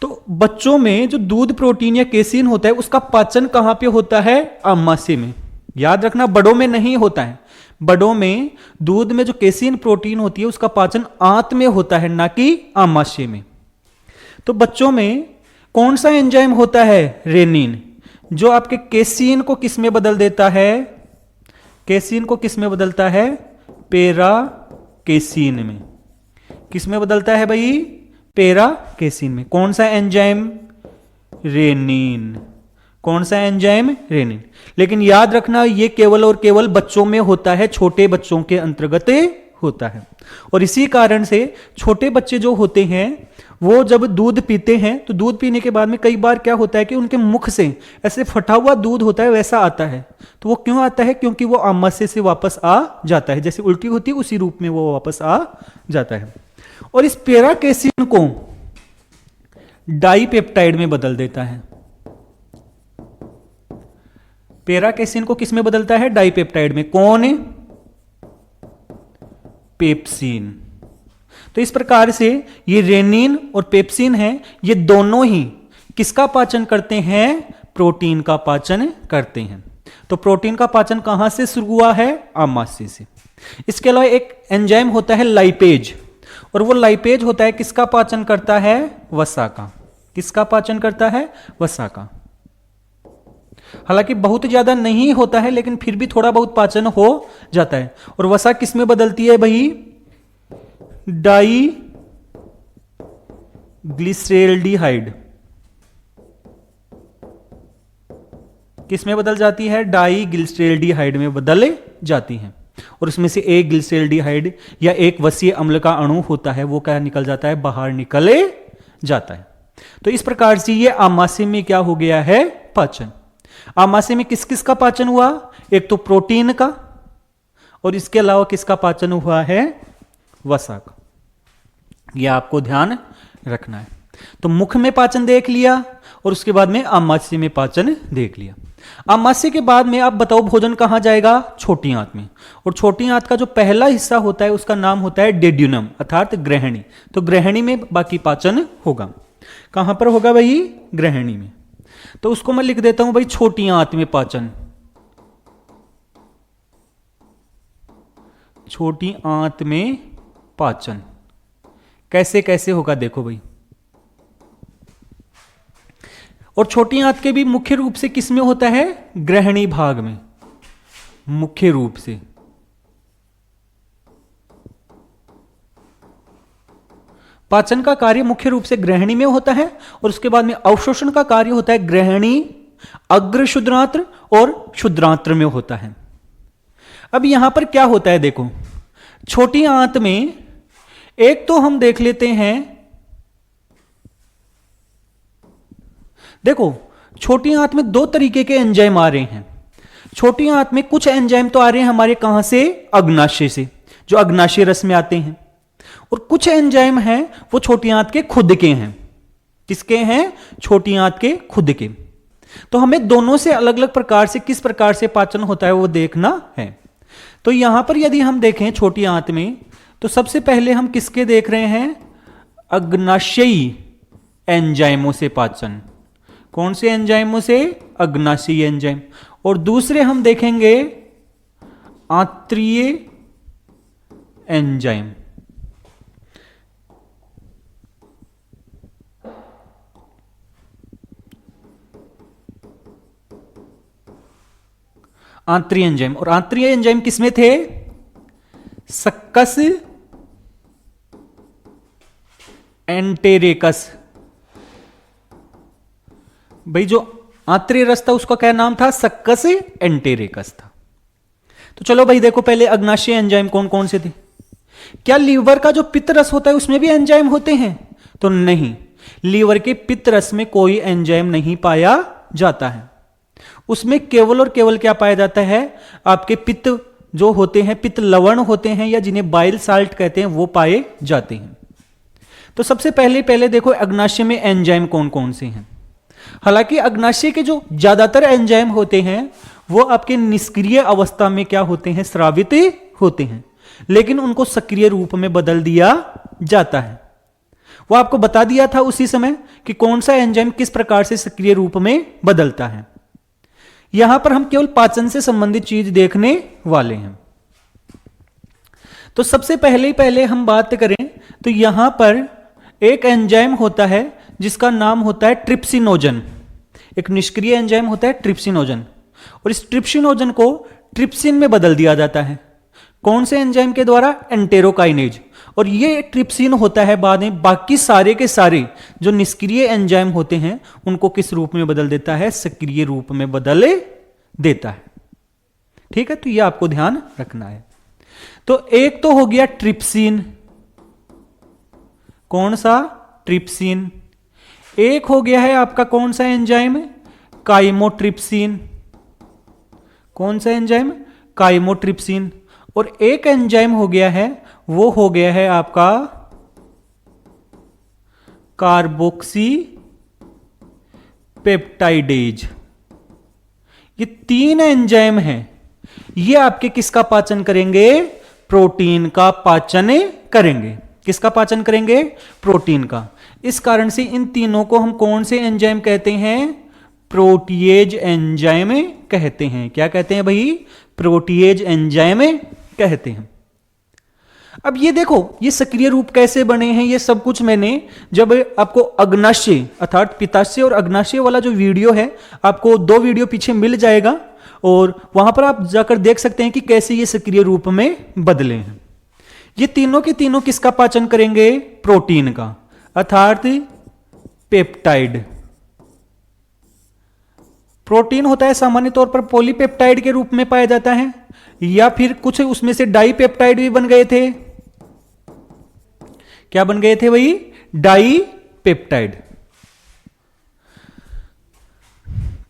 Speaker 1: तो बच्चों में जो दूध प्रोटीन या केसिन होता है उसका पाचन कहां पे होता है? आमाशय में। याद रखना, बड़ों में नहीं होता है। बड़ों में दूध में जो केसिन प्रोटीन होती है उसका पाचन आंत में होता है, ना कि आमाशय में। तो बच्चों में कौन सा एंजाइम होता है? रेनिन, जो आपके केसिन को किस में बदल देता है? केसिन को किस में बदलता है? पेरा केसिन में। किस में बदलता है भाई? पेरा केसिन में। कौन सा एंजाइम? रेनिन। कौन सा एंजाइम? रेनिन। लेकिन याद रखना, ये केवल और केवल बच्चों में होता है, छोटे बच्चों के अंतर्गत होता है। और इसी कारण से छोटे बच्चे जो होते हैं वो जब दूध पीते हैं तो दूध पीने के बाद में कई बार क्या होता है कि उनके मुख से ऐसे फटा हुआ दूध होता है, वैसा आता है। तो वो क्यों आता है? क्योंकि वो आमाशय से वापस आ जाता है, जैसे उल्टी होती है उसी रूप में वो वापस आ जाता है। और इस पेरा केसिन को डाइपेप्टाइड में बदल देता है। पेरा केसिन को किस में बदलता है? डाइपेप्टाइड में। कौन? पेप्सिन। तो इस प्रकार से ये रेनिन और पेप्सिन है, ये दोनों ही किसका पाचन करते हैं? प्रोटीन का पाचन करते हैं। तो प्रोटीन का पाचन कहां से शुरू हुआ है? आमाशय से। इसके अलावा एक एंजाइम होता है लाइपेज, और वो लाइपेज होता है किसका पाचन करता है? वसा का। किसका पाचन करता है? वसा का। हालांकि बहुत ज्यादा नहीं होता है लेकिन फिर भी थोड़ा बहुत पाचन हो जाता है। और वसा किस में बदलती है भाई? Di glyceraldehyde. किस में बदल जाती है? डाई ग्लिसरेल्डिहाइड में बदल जाती है। और उसमें से एक ग्लिसरेल्डिहाइड या एक वसीय अम्ल का अणु होता है, वो क्या निकल जाता है? बाहर निकल जाता है। तो इस प्रकार से ये आमाशय में क्या हो गया है? पाचन। आमाशय में किस किस का पाचन हुआ? एक तो प्रोटीन का, और इसके अलावा किसका पाचन हुआ है? वसा का। यह आपको ध्यान रखना है। तो मुख में पाचन देख लिया और उसके बाद में आमाशय में पाचन देख लिया। आमाशय के बाद में आप बताओ भोजन कहां जाएगा? छोटी आंत में। और छोटी आंत का जो पहला हिस्सा होता है उसका नाम होता है डेड्यूनम अर्थात ग्रहणी। तो ग्रहणी में बाकी पाचन होगा। कहां पर होगा भाई? ग्रहणी में। तो उसको मैं लिख देता हूं भाई छोटी आंत में पाचन। छोटी आंत में पाचन कैसे कैसे होगा देखो भाई। और छोटी आंत के भी मुख्य रूप से किस में होता है? ग्रहणी भाग में मुख्य रूप से। पाचन का कार्य मुख्य रूप से ग्रहणी में होता है और उसके बाद में अवशोषण का कार्य होता है ग्रहणी, अग्र क्षुद्रांत्र और क्षुद्रांत्र में होता है। अब यहां पर क्या होता है देखो, छोटी आंत में एक तो हम देख लेते हैं, देखो छोटी आंत में दो तरीके के एंजाइम आ रहे हैं। छोटी आंत में कुछ एंजाइम तो आ रहे हैं हमारे कहां से? अग्नाशय से, जो अग्नाशय रस में आते हैं। और कुछ एंजाइम हैं वो छोटी आंत के खुद के हैं। किसके हैं? छोटी आंत के खुद के। तो हमें दोनों से अलग अलग प्रकार से किस प्रकार से पाचन होता है वो देखना है। तो यहां पर यदि हम देखें छोटी आंत में, तो सबसे पहले हम किसके देख रहे हैं? अग्नाशयी एंजाइमों से पाचन। कौन से एंजाइमों से? अग्नाशयी एंजाइम। और दूसरे हम देखेंगे आंत्रीय एंजाइम। आंतरीय एंजाइम। और आंतरीय एंजाइम किसमें थे? सक्कस एंटेरेकस। भाई जो आंतरीय रस था उसका क्या नाम था? सक्कस एंटेरेकस था। तो चलो भाई देखो पहले अग्नाशय एंजाइम कौन कौन से थे। क्या लीवर का जो पित्त रस होता है उसमें भी एंजाइम होते हैं? तो नहीं, लीवर के पित्त रस में कोई एंजाइम नहीं पाया जाता है। उसमें केवल और केवल क्या पाया जाता है? आपके पित्त जो होते हैं, पित्त लवण होते हैं या जिन्हें बाइल साल्ट कहते हैं, वो पाए जाते हैं। तो सबसे पहले देखो अग्नाशय में एंजाइम कौन कौन से हैं। हालांकि अग्नाशय के जो ज्यादातर एंजाइम होते हैं वो आपके निष्क्रिय अवस्था में क्या होते हैं? स्रावित होते हैं, लेकिन उनको सक्रिय रूप में बदल दिया जाता है। वो आपको बता दिया था उसी समय कि कौन सा एंजाइम किस प्रकार से सक्रिय रूप में बदलता है। यहां पर हम केवल पाचन से संबंधित चीज देखने वाले हैं। तो सबसे पहले हम बात करें तो यहां पर एक एंजाइम होता है जिसका नाम होता है ट्रिप्सिनोजन। एक निष्क्रिय एंजाइम होता है ट्रिप्सिनोजन, और इस ट्रिप्सिनोजन को ट्रिप्सिन में बदल दिया जाता है। कौन से एंजाइम के द्वारा? एंटेरोकाइनेज। और ये ट्रिप्सिन होता है बाद में बाकी सारे के सारे जो निष्क्रिय एंजाइम होते हैं उनको किस रूप में बदल देता है? सक्रिय रूप में बदल देता है। ठीक है, तो ये आपको ध्यान रखना है। तो एक तो हो गया ट्रिप्सिन। कौन सा? ट्रिप्सिन। एक हो गया है आपका कौन सा एंजाइम? काइमोट्रिप्सिन। कौन सा एंजाइम? काइमोट्रिप्सिन। और एक एंजाइम हो गया है, वो हो गया है आपका कार्बोक्सी पेप्टाइडेज। ये तीन एंजाइम हैं, ये आपके किसका पाचन करेंगे? प्रोटीन का पाचन करेंगे। किसका पाचन करेंगे? प्रोटीन का। इस कारण से इन तीनों को हम कौन से एंजाइम कहते हैं? प्रोटीएज एंजाइम कहते हैं। क्या कहते हैं भाई? प्रोटीएज एंजाइम कहते हैं। अब ये देखो ये सक्रिय रूप कैसे बने हैं, ये सब कुछ मैंने जब आपको अग्नाशय अर्थात पित्ताशय और अग्नाशय वाला जो वीडियो है, आपको 2 वीडियो पीछे मिल जाएगा और वहां पर आप जाकर देख सकते हैं कि कैसे ये सक्रिय रूप में बदले हैं। ये तीनों के तीनों किसका पाचन करेंगे? प्रोटीन का, अर्थात पेप्टाइड। प्रोटीन होता है सामान्य तौर पर पॉलीपेप्टाइड के रूप में पाया जाता है, या फिर कुछ उसमें से डाईपेप्टाइड भी बन गए थे। क्या बन गए थे भाई? डाईपेप्टाइड।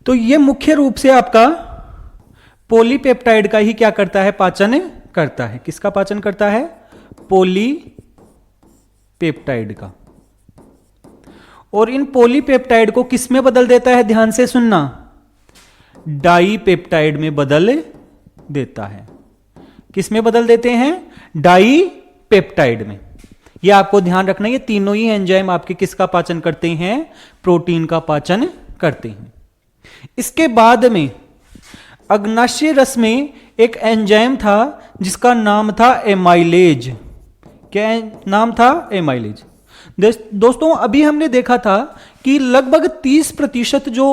Speaker 1: तो ये मुख्य रूप से आपका पॉलीपेप्टाइड का ही क्या करता है? पाचन करता है। किसका पाचन करता है? पॉलीपेप्टाइड का। और इन पॉलीपेप्टाइड को किस में बदल देता है? ध्यान से सुनना, डाईपेप्टाइड में बदल देता है। किस में बदल देते हैं? डाईपेप्टाइड में। यह आपको ध्यान रखना, ये तीनों ही एंजाइम आपके किसका पाचन करते हैं? प्रोटीन का पाचन करते हैं। इसके बाद में अग्नाशय रस में एक एंजाइम था जिसका नाम था एमाइलेज। क्या नाम था? एमाइलेज। दोस्तों अभी हमने देखा था कि लगभग 30% जो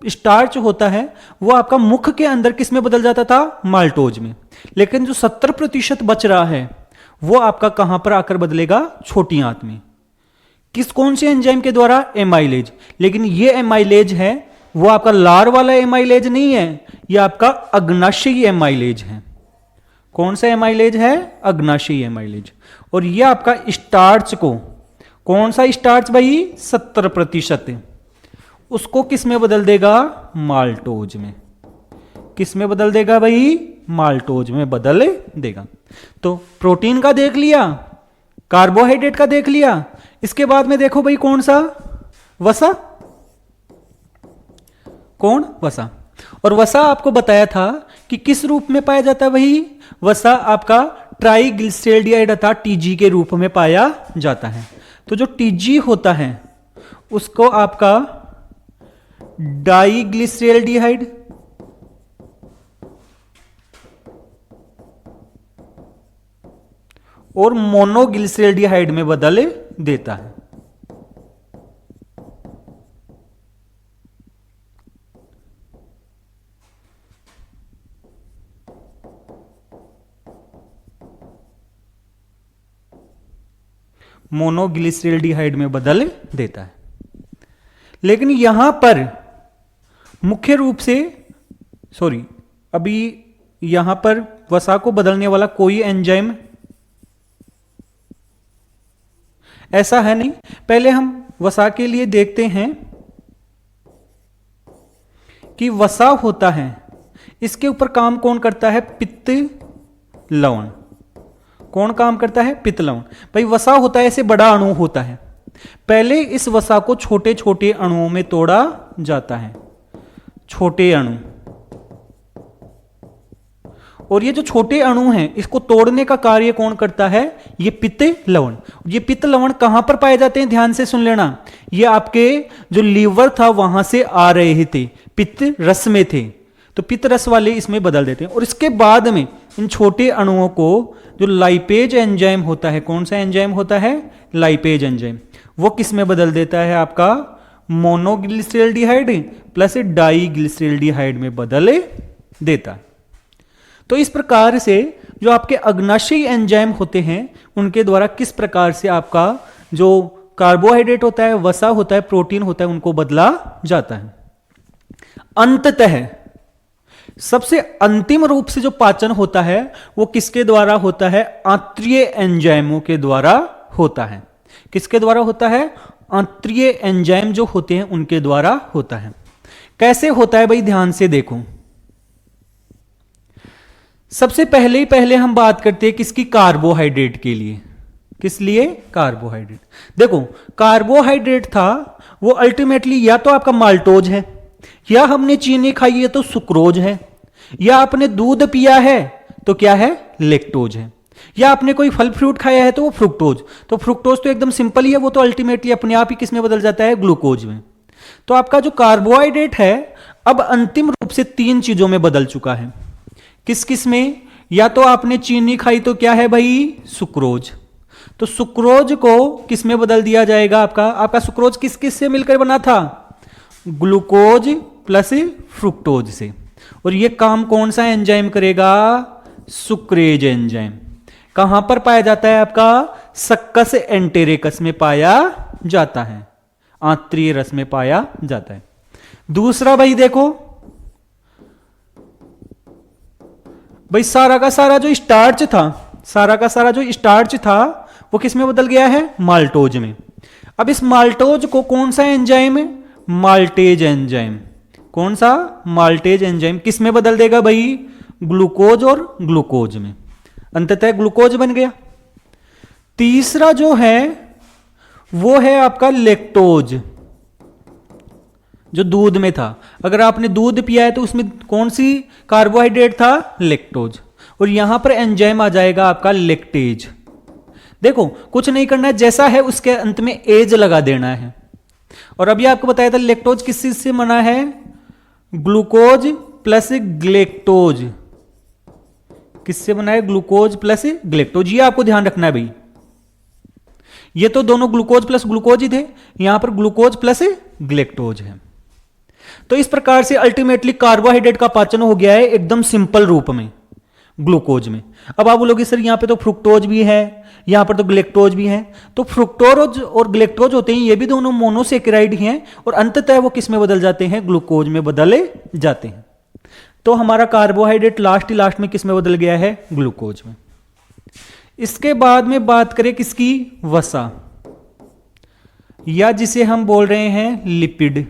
Speaker 1: स्टार्च होता है वो आपका मुख के अंदर किस में बदल जाता था? माल्टोज में। लेकिन जो 70% बच रहा है वो आपका कहां पर आकर बदलेगा? छोटी आंत में। कौन से एंजाइम के द्वारा? एमाइलेज। लेकिन ये एमाइलेज है वो आपका लार वाला एमाइलेज नहीं है, ये आपका अग्नाशयी एमाइलेज है। कौन सा एमाइलेज है? अग्नाशयी एमाइलेज। और ये आपका स्टार्च को, कौन सा स्टार्च भाई? 70%, उसको किस में बदल देगा? माल्टोज में। किस में बदल देगा भाई? माल्टोज में बदल देगा। तो प्रोटीन का देख लिया, कार्बोहाइड्रेट का देख लिया, इसके बाद में देखो भाई कौन सा? वसा। कौन? वसा। और वसा आपको बताया था कि किस रूप में पाया जाता है? वही वसा आपका ट्राइग्लिसराइड अर्थात टीजी के रूप में पाया जाता है। तो जो टीजी होता है उसको आपका डाइग्लिसराइड और मोनोग्लिसराइड में बदल देता है। मोनोग्लिसराइड में बदल देता है। लेकिन यहां पर मुख्य रूप से अभी यहां पर वसा को बदलने वाला कोई एंजाइम ऐसा है नहीं। पहले हम वसा के लिए देखते हैं कि वसा होता है, इसके ऊपर काम कौन करता है? पित्त लवण। कौन काम करता है? पित्त लवण। भाई वसा होता है ऐसे बड़ा अणु होता है, पहले इस वसा को छोटे छोटे अणुओं में तोड़ा जाता है, छोटे अणु। और ये जो छोटे अणु हैं इसको तोड़ने का कार्य कौन करता है? ये पित्त लवण। ये पित्त लवण कहां पर पाए जाते हैं? ध्यान से सुन लेना, ये आपके जो लीवर था वहां से आ रहे थे, पित्त रस में थे, तो पित्त रस वाले इसमें बदल देते हैं। और इसके बाद में इन छोटे अणुओं को जो लाइपेज एंजाइम होता है, कौन सा एंजाइम होता है? लाइपेज एंजाइम, वो किस में बदल देता है? आपका मोनोग्लिसराइड प्लस डाइग्लिसराइड में बदल देता है। तो इस प्रकार से जो आपके अग्नाशयी एंजाइम होते हैं उनके द्वारा किस प्रकार से आपका जो कार्बोहाइड्रेट होता है, वसा होता है, प्रोटीन होता है, उनको बदला जाता है। अंततः सबसे अंतिम रूप से जो पाचन होता है वो किसके द्वारा होता है? आंत्रीय एंजाइमों के द्वारा होता है। किसके द्वारा होता है? आंत्रीय एंजाइम जो होते हैं उनके द्वारा होता है। कैसे होता है भाई? ध्यान से देखो। सबसे पहले हम बात करते हैं किसकी? कार्बोहाइड्रेट के लिए। किस लिए? कार्बोहाइड्रेट। देखो कार्बोहाइड्रेट था वो अल्टीमेटली या तो आपका माल्टोज है, या हमने चीनी खाई है तो सुक्रोज है, या आपने दूध पिया है तो क्या है? लेक्टोज है, या आपने कोई फल फ्रूट खाया है तो वो फ्रुक्टोज। तो फ्रुक्टोज तो एकदम सिंपल ही है, वो तो अल्टीमेटली अपने आप ही किस में बदल जाता है? ग्लूकोज में। तो आपका जो कार्बोहाइड्रेट है अब अंतिम रूप से 3 चीजों में बदल चुका है। किस किस में? या तो आपने चीनी खाई तो क्या है भाई, सुक्रोज। तो सुक्रोज को किस में बदल दिया जाएगा, आपका सुक्रोज किस किस से मिलकर बना था, ग्लूकोज प्लस फ्रुक्टोज से। और ये काम कौन सा एंजाइम करेगा, सुक्रेज एंजाइम। कहां पर पाया जाता है, आपका सक्कस एंटेरिकस में पाया जाता है, आंतरीय रस में पाया जाता है। दूसरा भाई देखो भाई, सारा का सारा जो स्टार्च था वो किस में बदल गया है, माल्टोज में। अब इस माल्टोज को कौन सा एंजाइम, माल्टेज एंजाइम, कौन सा, माल्टेज एंजाइम किस में बदल देगा भाई, ग्लूकोज और ग्लूकोज में, अंततः ग्लूकोज बन गया। तीसरा जो है वो है आपका लेक्टोज, जो दूध में था। अगर आपने दूध पिया है तो उसमें कौन सी कार्बोहाइड्रेट था, लेक्टोज। और यहां पर एंजाइम आ जाएगा आपका लेक्टेज। देखो कुछ नहीं करना है, जैसा है उसके अंत में एज लगा देना है। और अभी आपको बताया था लेक्टोज किस चीज से बना है, ग्लूकोज प्लस ग्लेक्टोज। किससे बना है, ग्लूकोज प्लस ग्लेक्टोज। ये आपको ध्यान रखना है भाई, ये तो दोनों ग्लूकोज प्लस ग्लूकोज ही थे, यहां पर ग्लूकोज प्लस ग्लेक्टोज है। तो इस प्रकार से अल्टीमेटली कार्बोहाइड्रेट का पाचन हो गया है एकदम सिंपल रूप में, ग्लूकोज में। अब आप बोलोगे सर यहां पे तो फ्रुक्टोज भी है, यहां पर तो ग्लेक्टोज भी है। तो फ्रुक्टोज और ग्लेक्टोज होते हैं, ये भी दोनों मोनोसेकेराइड हैं, और अंततः वो किस में बदल जाते हैं, ग्लूकोज में बदले जाते हैं। तो हमारा कार्बोहाइड्रेट लास्ट में किस में बदल गया है, ग्लूकोज में। इसके बाद में बात करें किसकी, वसा, या जिसे हम बोल रहे हैं लिपिड।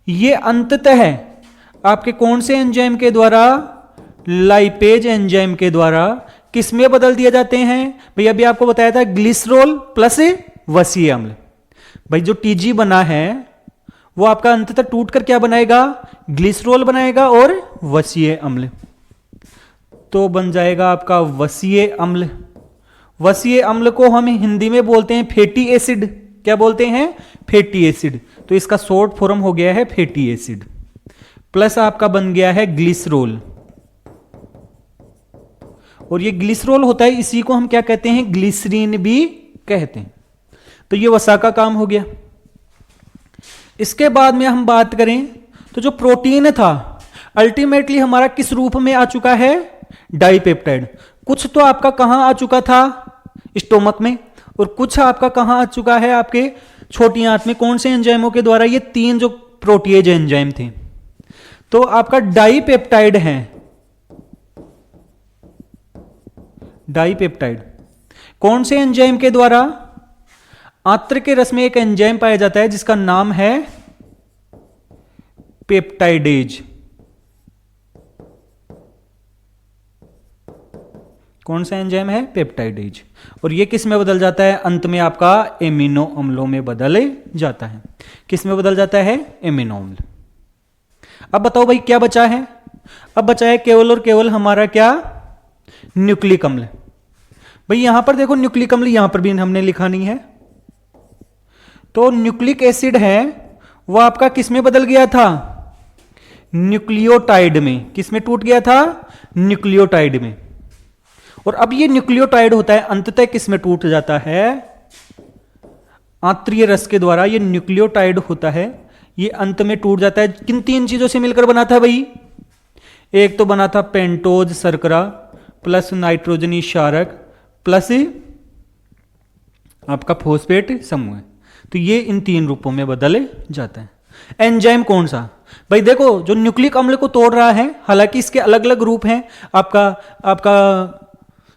Speaker 1: ये अंततः आपके कौन से एंजाइम के द्वारा, लाइपेज एंजाइम के द्वारा किस में बदल दिए जाते हैं भाई। अभी आपको बताया था ग्लिसरॉल प्लस वसीय अम्ल। भाई जो टीजी बना है वो आपका अंततः टूटकर क्या बनाएगा, ग्लिसरॉल बनाएगा और वसीय अम्ल, तो बन जाएगा आपका वसीय अम्ल। वसीय अम्ल को हम हिंदी में बोलते हैं फैटी एसिड। क्या बोलते हैं, फैटी एसिड। तो इसका शॉर्ट फॉर्म हो गया है फैटी एसिड, प्लस आपका बन गया है ग्लिसरॉल। और ये ग्लिसरॉल होता है, इसी को हम क्या कहते हैं, ग्लिसरीन भी कहते हैं। तो ये वसा का काम हो गया। इसके बाद में हम बात करें तो जो प्रोटीन था अल्टीमेटली हमारा किस रूप में आ चुका है, डाइपेप्टाइड। कुछ तो आपका कहां आ चुका था, स्टोमक में, और कुछ आपका कहां आ चुका है, आपके छोटी आंत में। कौन से एंजाइमों के द्वारा, ये तीन जो प्रोटीएज एंजाइम थे। तो आपका डाइपेप्टाइड है, डाइपेप्टाइड कौन से एंजाइम के द्वारा, आंत्र के रस में एक एंजाइम पाया जाता है जिसका नाम है पेप्टाइडेज। कौन सा एंजाइम है, पेप्टाइडेज। और ये किस में बदल जाता है, अंत में आपका एमिनो अम्लों में बदल जाता है। किस में बदल जाता है, एमिनो अम्ल। अब बताओ भाई क्या बचा है, अब बचा है केवल और केवल हमारा क्या, न्यूक्लिक अम्ल। भाई यहां पर देखो न्यूक्लिक अम्ल यहां पर भी हमने लिखा नहीं है। तो न्यूक्लिक एसिड है वो आपका किस में बदल गया था, न्यूक्लियोटाइड में। किस में टूट गया था, न्यूक्लियोटाइड में। और अब ये न्यूक्लियोटाइड होता है अंततः किस में टूट जाता है, आंतरीय रस के द्वारा। ये न्यूक्लियोटाइड होता है, ये अंत में टूट जाता है। किन तीन चीजों से मिलकर बना था भाई, एक तो बना था पेंटोज शर्करा प्लस नाइट्रोजनी क्षारक प्लस आपका फॉस्फेट समूह। तो ये इन तीन रूपों में बदल जाता है। एंजाइम कौन सा, भाई देखो जो न्यूक्लिक अम्ल को तोड़ रहा है, हालांकि इसके अलग अलग रूप हैं। आपका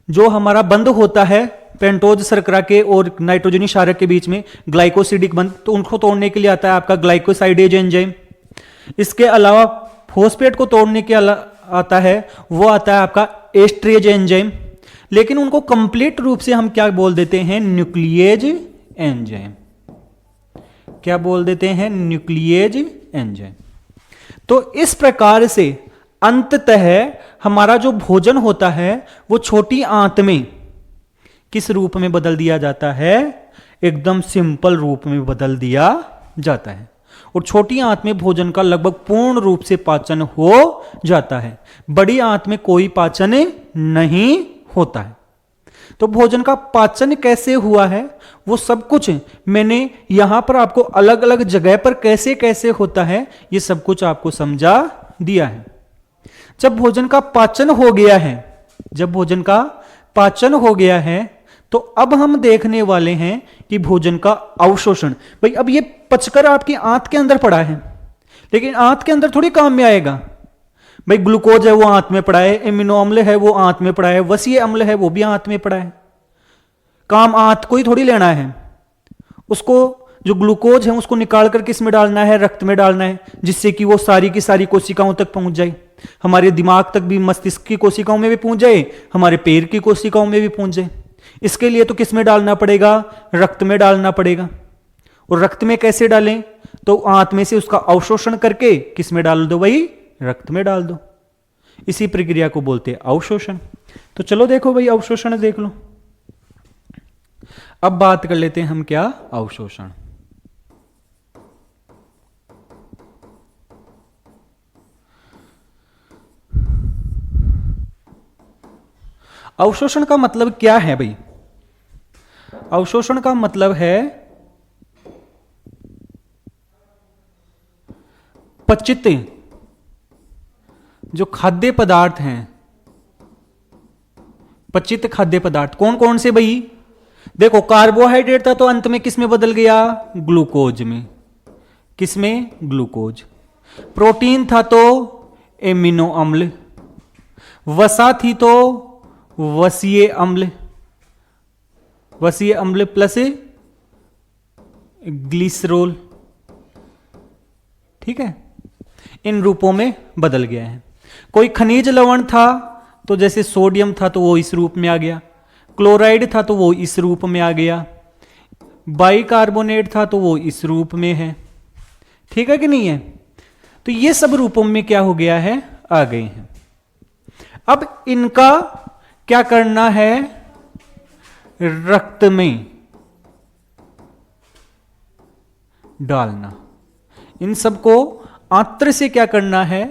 Speaker 1: जो हमारा बंध होता है पेंटोज शर्करा के और नाइट्रोजनी क्षारक के बीच में, ग्लाइकोसिडिक बंध, तो उनको तोड़ने के लिए आता है आपका ग्लाइकोसाइडेज एंजाइम। इसके अलावा फॉस्फेट को तोड़ने के आता है, वो आता है आपका एस्ट्रेज एंजाइम। लेकिन उनको कंप्लीट रूप से हम क्या बोल देते हैं, न्यूक्लिएज एंजाइम। क्या बोल देते हैं, न्यूक्लिएज एंजाइम। तो इस प्रकार से अंततः हमारा जो भोजन होता है वो छोटी आंत में किस रूप में बदल दिया जाता है, एकदम सिंपल रूप में बदल दिया जाता है। और छोटी आंत में भोजन का लगभग पूर्ण रूप से पाचन हो जाता है। बड़ी आंत में कोई पाचन नहीं होता है। तो भोजन का पाचन कैसे हुआ है वो सब कुछ मैंने यहां पर आपको अलग अलग जगह पर कैसे कैसे होता है ये सब कुछ आपको समझा दिया है। जब भोजन का पाचन हो गया है, जब भोजन का पाचन हो गया है तो अब हम देखने वाले हैं कि भोजन का अवशोषण। भाई अब ये पचकर आपकी आंत के अंदर पड़ा है, लेकिन आंत के अंदर थोड़ी काम में आएगा। भाई ग्लूकोज है वो आंत में पड़ा है, एमिनो अम्ल है वो आंत में पड़ा है, वसीय अम्ल है वो भी आंत में पड़ा है। काम आंत को ही थोड़ी लेना है, उसको जो ग्लूकोज है उसको निकाल कर किस में डालना है, रक्त में डालना है, जिससे कि वो सारी की सारी कोशिकाओं तक पहुंच जाए, हमारे दिमाग तक भी, मस्तिष्क की कोशिकाओं में भी पहुंच जाए, हमारे पैर की कोशिकाओं में भी पहुंच जाए। इसके लिए तो किस में डालना पड़ेगा, रक्त में डालना पड़ेगा। और रक्त में कैसे डालें, तो आंत में से उसका अवशोषण करके किस में डाल दो, वही रक्त में डाल दो। इसी प्रक्रिया को बोलते हैं अवशोषण। तो चलो देखो भाई अवशोषण देख लो। अब बात कर लेते हैं हम क्या, अवशोषण। अवशोषण का मतलब क्या है भाई? अवशोषण का मतलब है पचित जो खाद्य पदार्थ हैं, पचित खाद्य पदार्थ कौन कौन से भाई? देखो कार्बोहाइड्रेट था तो अंत में किस में बदल गया, ग्लूकोज में। किस में, ग्लूकोज। प्रोटीन था तो एमिनो अम्ल, वसा थी तो वसीय अम्ल, वसीय अम्ल प्लस ग्लिसरोल, ठीक है, इन रूपों में बदल गया है। कोई खनिज लवण था तो जैसे सोडियम था तो वो इस रूप में आ गया, क्लोराइड था तो वो इस रूप में आ गया, बाइकार्बोनेट था तो वो इस रूप में है, ठीक है कि नहीं है? तो ये सब रूपों में क्या हो गया है, आ गए हैं। अब इनका क्या करना है, रक्त में डालना। इन सबको आंत्र से क्या करना है,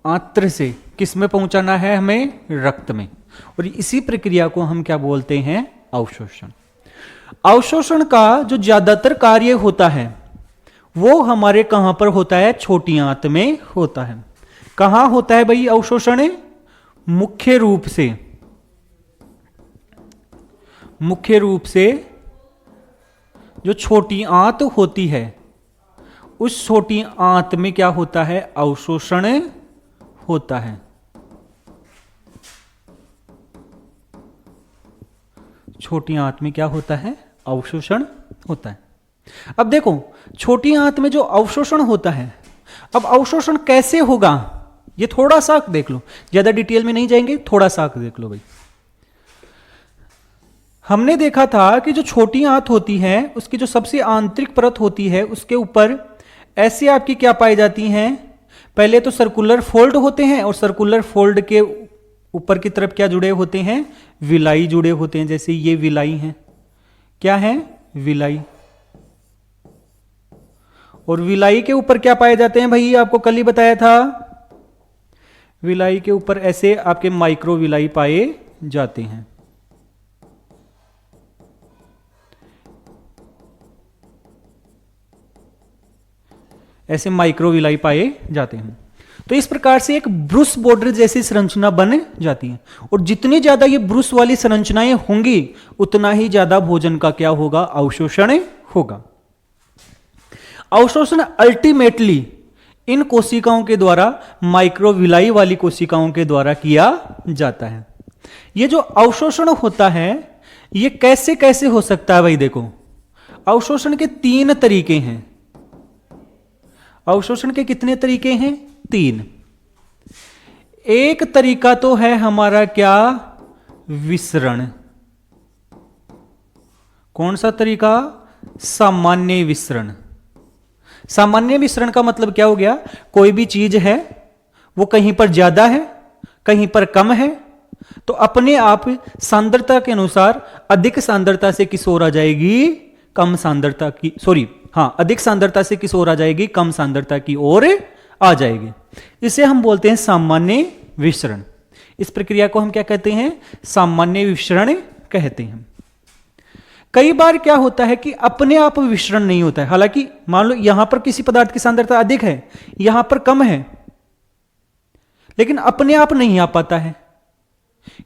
Speaker 1: आंत्र से किस में पहुंचाना है, हमें रक्त में। और इसी प्रक्रिया को हम क्या बोलते हैं, अवशोषण। अवशोषण का जो ज्यादातर कार्य होता है वो हमारे कहां पर होता है, छोटी आंत में होता है। कहां होता है भाई अवशोषण? मुख्य रूप से, मुख्य रूप से जो छोटी आंत होती है उस छोटी आंत में क्या होता है, अवशोषण होता है। छोटी आंत में क्या होता है, अवशोषण होता है। अब देखो छोटी आंत में जो अवशोषण होता है, अब अवशोषण कैसे होगा ये थोड़ा सा देख लो, ज्यादा डिटेल में नहीं जाएंगे, थोड़ा सा देख लो भाई। हमने देखा था कि जो छोटी आंत होती है उसकी जो सबसे आंतरिक परत होती है उसके ऊपर ऐसे आपकी क्या पाई जाती हैं, पहले तो सर्कुलर फोल्ड होते हैं और सर्कुलर फोल्ड के ऊपर की तरफ क्या जुड़े होते हैं, विलाई जुड़े होते हैं। जैसे ये विलाई हैं, क्या है, विलाई। और विलाई के ऊपर क्या पाए जाते हैं भाई, आपको कल ही बताया था, विलाई के ऊपर ऐसे आपके माइक्रो विलाई पाए जाते हैं। ऐसे माइक्रो विलाई पाए जाते हैं। तो इस प्रकार से एक ब्रूस बॉर्डर जैसी संरचना बन जाती है। और जितनी ज्यादा ये ब्रूस वाली संरचनाएं होंगी उतना ही ज्यादा भोजन का क्या होगा, अवशोषण होगा। अवशोषण अल्टीमेटली इन कोशिकाओं के द्वारा, माइक्रोविलाई वाली कोशिकाओं के द्वारा किया जाता है। ये जो अवशोषण होता है ये कैसे कैसे हो सकता है भाई? देखो अवशोषण के 3 तरीके हैं। अवशोषण के कितने तरीके हैं, 3। एक तरीका तो है हमारा क्या, विसरण। कौन सा तरीका, सामान्य विसरण। सामान्य विसरण का मतलब क्या हो गया, कोई भी चीज है वो कहीं पर ज्यादा है कहीं पर कम है तो अपने आप सांद्रता के अनुसार अधिक सांद्रता से किस ओर आ जाएगी, कम सांद्रता की, अधिक सांद्रता से किस ओर आ जाएगी, कम सांद्रता की ओर आ जाएगी। इसे हम बोलते हैं सामान्य विसरण। इस प्रक्रिया को हम क्या कहते हैं, सामान्य विसरण कहते हैं। कई बार क्या होता है कि अपने आप विसरण नहीं होता है। हालांकि मान लो यहां पर किसी पदार्थ की सांद्रता अधिक है, यहां पर कम है, लेकिन अपने आप नहीं आ पाता है।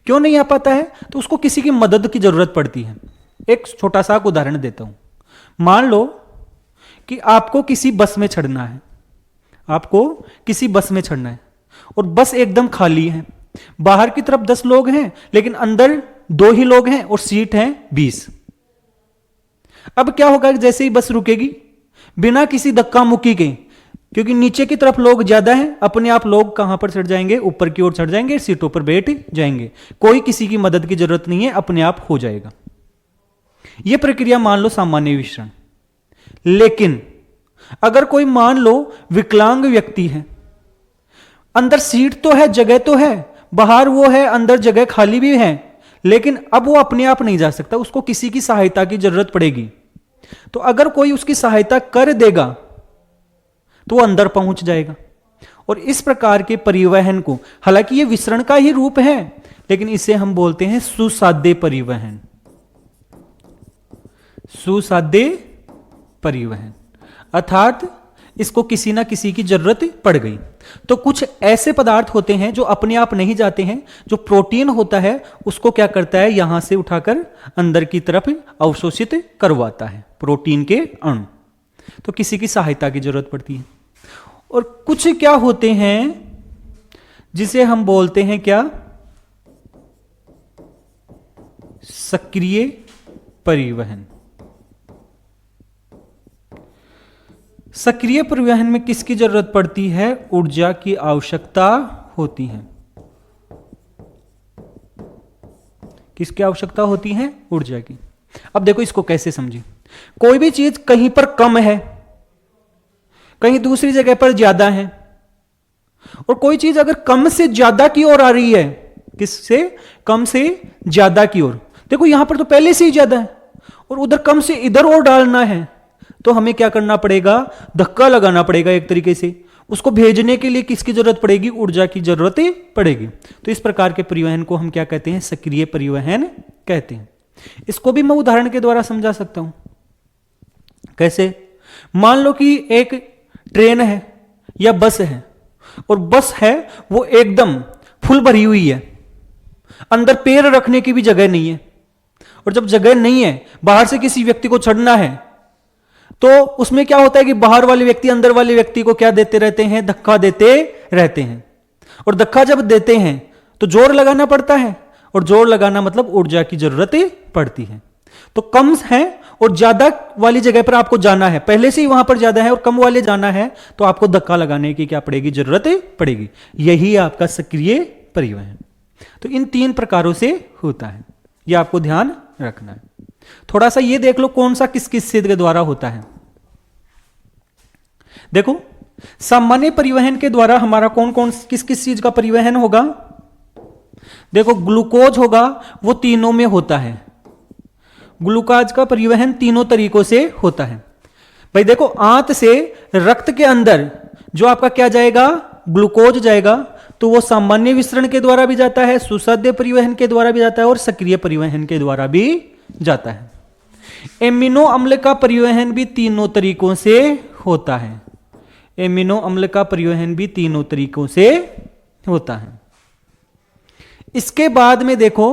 Speaker 1: क्यों नहीं आ पाता है, तो उसको किसी की मदद की जरूरत पड़ती है। एक छोटा सा उदाहरण देता हूं। मान लो कि आपको किसी बस में चढ़ना है, आपको किसी बस में चढ़ना है और बस एकदम खाली है। बाहर की तरफ 10 लोग हैं, लेकिन अंदर 2 ही लोग हैं और सीट हैं 20। अब क्या होगा, जैसे ही बस रुकेगी, बिना किसी धक्का मुक्की के, क्योंकि नीचे की तरफ लोग ज्यादा हैं, अपने आप लोग कहां पर चढ़ जाएंगे, ऊपर की ओर चढ़ जाएंगे, सीटों पर बैठ जाएंगे। कोई किसी की मदद की जरूरत नहीं है, अपने आप हो जाएगा। यह प्रक्रिया मान लो सामान्य विसरण। लेकिन अगर कोई मान लो विकलांग व्यक्ति है, अंदर सीट तो है, जगह तो है, बाहर वो है, अंदर जगह खाली भी है, लेकिन अब वो अपने आप नहीं जा सकता, उसको किसी की सहायता की जरूरत पड़ेगी। तो अगर कोई उसकी सहायता कर देगा तो वो अंदर पहुंच जाएगा। और इस प्रकार के परिवहन को, हालांकि ये विसरण का ही रूप है, लेकिन इसे हम बोलते हैं सुसाध्य परिवहन। सुसाध्य परिवहन अर्थात इसको किसी ना किसी की जरूरत पड़ गई। तो कुछ ऐसे पदार्थ होते हैं जो अपने आप नहीं जाते हैं। जो प्रोटीन होता है उसको क्या करता है, यहां से उठाकर अंदर की तरफ अवशोषित करवाता है, प्रोटीन के अणु। तो किसी की सहायता की जरूरत पड़ती है। और कुछ क्या होते हैं जिसे हम बोलते हैं क्या, सक्रिय परिवहन। सक्रिय परिवहन में किसकी जरूरत पड़ती है, ऊर्जा की आवश्यकता होती है। किसकी आवश्यकता होती है, ऊर्जा की। अब देखो इसको कैसे समझें। कोई भी चीज कहीं पर कम है, कहीं दूसरी जगह पर ज्यादा है, और कोई चीज अगर कम से ज्यादा की ओर आ रही है, किससे, कम से ज्यादा की ओर। देखो यहां पर तो पहले से ही ज्यादा है और उधर कम से इधर और डालना है, तो हमें क्या करना पड़ेगा, धक्का लगाना पड़ेगा एक तरीके से। उसको भेजने के लिए किसकी जरूरत पड़ेगी, ऊर्जा की जरूरत पड़ेगी। तो इस प्रकार के परिवहन को हम क्या कहते हैं, सक्रिय परिवहन कहते हैं। इसको भी मैं उदाहरण के द्वारा समझा सकता हूं। कैसे, मान लो कि एक ट्रेन है या बस है, और बस है वो एकदम फुल भरी हुई है, अंदर पैर रखने की भी जगह नहीं है। और जब जगह नहीं है, बाहर से किसी व्यक्ति को चढ़ना है, तो उसमें क्या होता है कि बाहर वाले व्यक्ति अंदर वाले व्यक्ति को क्या देते रहते हैं, धक्का देते रहते हैं। और धक्का जब देते हैं तो जोर लगाना पड़ता है, और जोर लगाना मतलब ऊर्जा की जरूरत पड़ती है। तो कम है और ज्यादा वाली जगह पर आपको जाना है, पहले से ही वहां पर ज्यादा है और कम वाले जाना है, तो आपको धक्का लगाने की क्या पड़ेगी, जरूरत पड़ेगी। यही आपका सक्रिय परिवहन। तो इन 3 प्रकारों से होता है, यह आपको ध्यान रखना है। थोड़ा सा ये देख लो कौन सा किस किस चीज के द्वारा होता है। देखो सामान्य परिवहन के द्वारा हमारा कौन कौन किस किस चीज का परिवहन होगा। देखो ग्लूकोज होगा, वो तीनों में होता है। ग्लूकोज का परिवहन तीनों तरीकों से होता है। भाई देखो आंत से रक्त के अंदर जो आपका क्या जाएगा, ग्लूकोज जाएगा, तो वो सामान्य विसरण के द्वारा भी जाता है, सुसाध्य परिवहन के द्वारा भी जाता है, और सक्रिय परिवहन के द्वारा भी जाता है। एमिनो अम्ल का परिवहन भी तीनों तरीकों से होता है। एमिनो अम्ल का परिवहन भी तीनों तरीकों से होता है। इसके बाद में देखो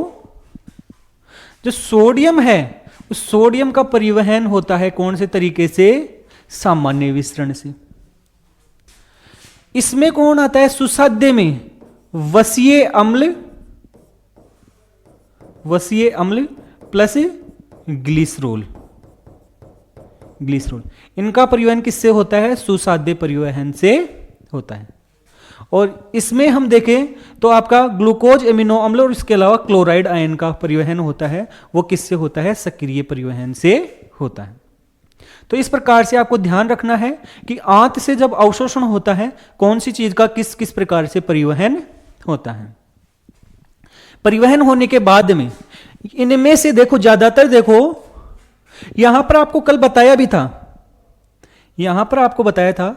Speaker 1: जो सोडियम है, उस सोडियम का परिवहन होता है कौन से तरीके से, सामान्य विसरण से। इसमें कौन आता है, सुसाध्य में वसीय अम्ल, वसीय अम्ल प्लस ग्लिसरोल। ग्लिसरोल इनका परिवहन किससे होता है, सुसाध्य परिवहन से होता है। और इसमें हम देखें तो आपका ग्लूकोज, एमिनो अम्ल और इसके अलावा क्लोराइड आयन का परिवहन होता है, वो किससे होता है, सक्रिय परिवहन से होता है। तो इस प्रकार से आपको ध्यान रखना है कि आंत से जब अवशोषण होता है, कौन सी चीज का किस किस प्रकार से परिवहन होता है। परिवहन होने के बाद में इनमें से देखो ज्यादातर देखो यहां पर आपको कल बताया भी था, यहां पर आपको बताया था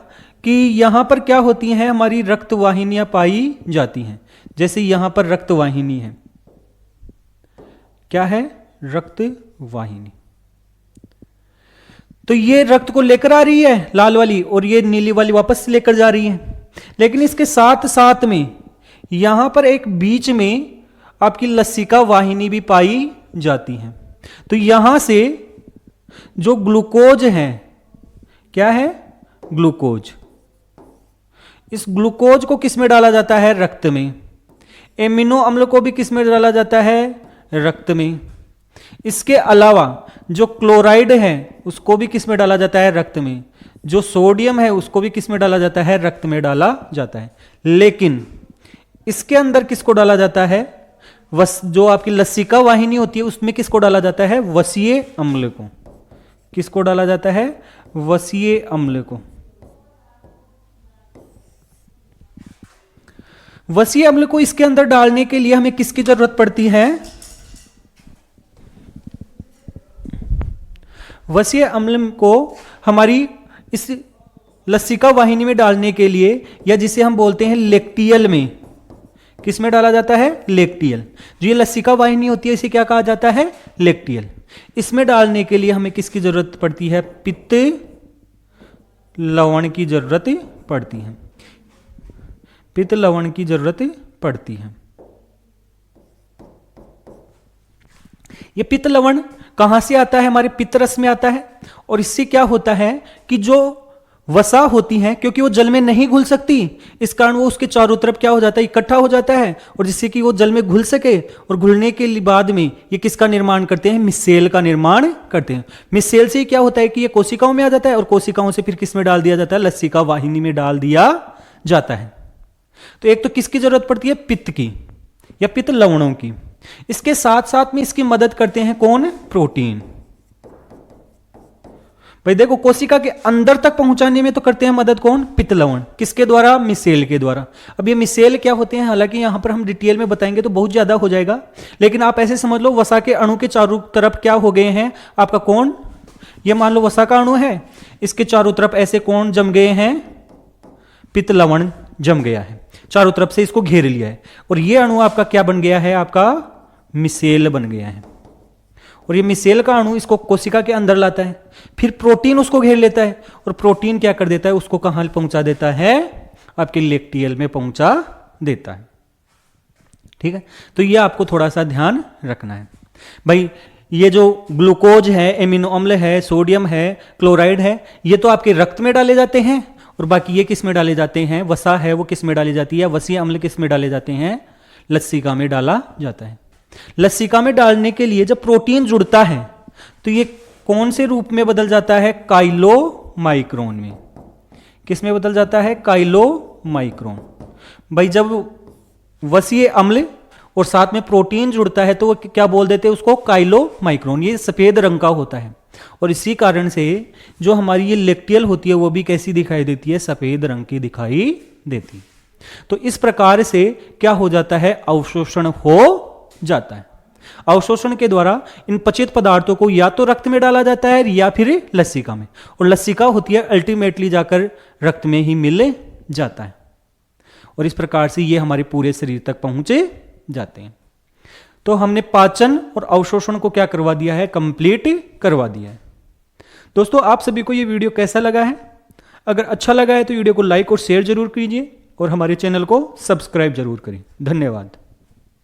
Speaker 1: कि यहां पर क्या होती हैं, हमारी रक्त वाहिनियां पाई जाती हैं। जैसे यहां पर रक्त वाहिनी है, क्या है, रक्त वाहिनी। तो ये रक्त को लेकर आ रही है लाल वाली, और ये नीली वाली वापस लेकर जा रही है। लेकिन इसके साथ साथ में यहां पर एक बीच में आपकी लसिका वाहिनी भी पाई जाती है। तो यहां से जो ग्लूकोज है, क्या है, ग्लूकोज, इस ग्लूकोज को किस में डाला जाता है, रक्त में। एमिनो अम्ल को भी किस में डाला जाता है, रक्त में। इसके अलावा जो क्लोराइड है उसको भी किस में डाला जाता है, रक्त में। जो सोडियम है उसको भी किस में डाला जाता है, रक्त में डाला जाता है। लेकिन इसके अंदर किसको डाला जाता है, जो आपकी लसिका वाहिनी होती है उसमें किसको डाला जाता है, वसीय अम्ल को। किसको डाला जाता है, वसीय अम्ल को। वसीय अम्ल को इसके अंदर डालने के लिए हमें किसकी जरूरत पड़ती है, वसीय अम्ल को हमारी इस लसिका वाहिनी में डालने के लिए, या जिसे हम बोलते हैं लेक्टियल में, किस में डाला जाता है, लेक्टियल। जो ये लसिका वाहिनी होती है इसे क्या कहा जाता है, लेक्टियल। इसमें डालने के लिए हमें किसकी जरूरत पड़ती है, पित्त लवण की जरूरत पड़ती है। पित्त लवण की जरूरत पड़ती है। ये पित्त लवण कहां से आता है, हमारे पित्तरस में आता है। और इससे क्या होता है कि जो वसा होती है, क्योंकि वो जल में नहीं घुल सकती, इस कारण वो उसके चारों तरफ क्या हो जाता है, इकट्ठा हो जाता है। और जिससे कि वो जल में घुल सके, और घुलने के बाद में ये किसका निर्माण करते हैं, मिसेल का निर्माण करते हैं। मिसेल से क्या होता है कि ये कोशिकाओं में आ जाता है, और कोशिकाओं से फिर किस में डाल दिया जाता है, लसिका वाहिनी में डाल दिया जाता है। तो एक तो किसकी जरूरत पड़ती है, पित्त की या पित्त लवणों की। इसके साथ साथ में इसकी मदद करते हैं कौन, प्रोटीन। भाई देखो, कोशिका के अंदर तक पहुंचाने में तो करते हैं मदद कौन, पित्त लवण। किसके द्वारा, मिसेल के द्वारा। अब ये मिसेल क्या होते हैं, हालांकि यहां पर हम डिटेल में बताएंगे तो बहुत ज्यादा हो जाएगा, लेकिन आप ऐसे समझ लो, वसा के अणु के चारों तरफ क्या हो गए हैं, आपका कौन, ये मान लो वसा का अणु है, इसके चारों तरफ ऐसे कौन जम गए हैं, पित्त लवण जम गया है, चारों तरफ से इसको घेर लिया है। और ये अणु आपका क्या बन गया है, आपका मिसेल बन गया है। और ये मिसेल का अणु इसको कोशिका के अंदर लाता है, फिर प्रोटीन उसको घेर लेता है, और प्रोटीन क्या कर देता है, उसको कहां पहुंचा देता है, आपके लेक्टियल में पहुंचा देता है। ठीक है, तो ये आपको थोड़ा सा ध्यान रखना है। भाई ये जो ग्लूकोज है, एमिनो अम्ल है, सोडियम है, क्लोराइड है, ये तो आपके रक्त में डाले जाते हैं। और बाकी ये किस में डाले जाते हैं, वसा है वो किस में डाली जाती है, वसीय अम्ल किस में डाले जाते हैं, लसिका में डाला जाता है। लसिका में डालने के लिए जब प्रोटीन जुड़ता है तो ये कौन से रूप में बदल जाता है, काइलोमाइक्रोन में। किस में बदल जाता है, काइलोमाइक्रोन। भाई जब वसीय अम्ल और साथ में प्रोटीन जुड़ता है तो वो क्या बोल देते हैं उसको, काइलोमाइक्रोन। ये सफेद रंग का होता है, और इसी कारण से जो हमारी ये लेक्टियल होती है वो भी कैसी दिखाई देती है, सफेद रंग की दिखाई देती है। तो इस प्रकार से क्या हो जाता है, अवशोषण हो जाता है। अवशोषण के द्वारा इन पचित पदार्थों को या तो रक्त में डाला जाता है या फिर लसिका में, और लसिका होती है अल्टीमेटली जाकर रक्त में ही मिल जाता है। और इस प्रकार से ये हमारे पूरे शरीर तक पहुंचे जाते हैं। तो हमने पाचन और अवशोषण को क्या करवा दिया है, कंप्लीट करवा दिया है। दोस्तों आप सभी को ये वीडियो कैसा लगा है, अगर अच्छा लगा है तो वीडियो को लाइक और शेयर जरूर कीजिए, और हमारे चैनल को सब्सक्राइब जरूर करें। धन्यवाद।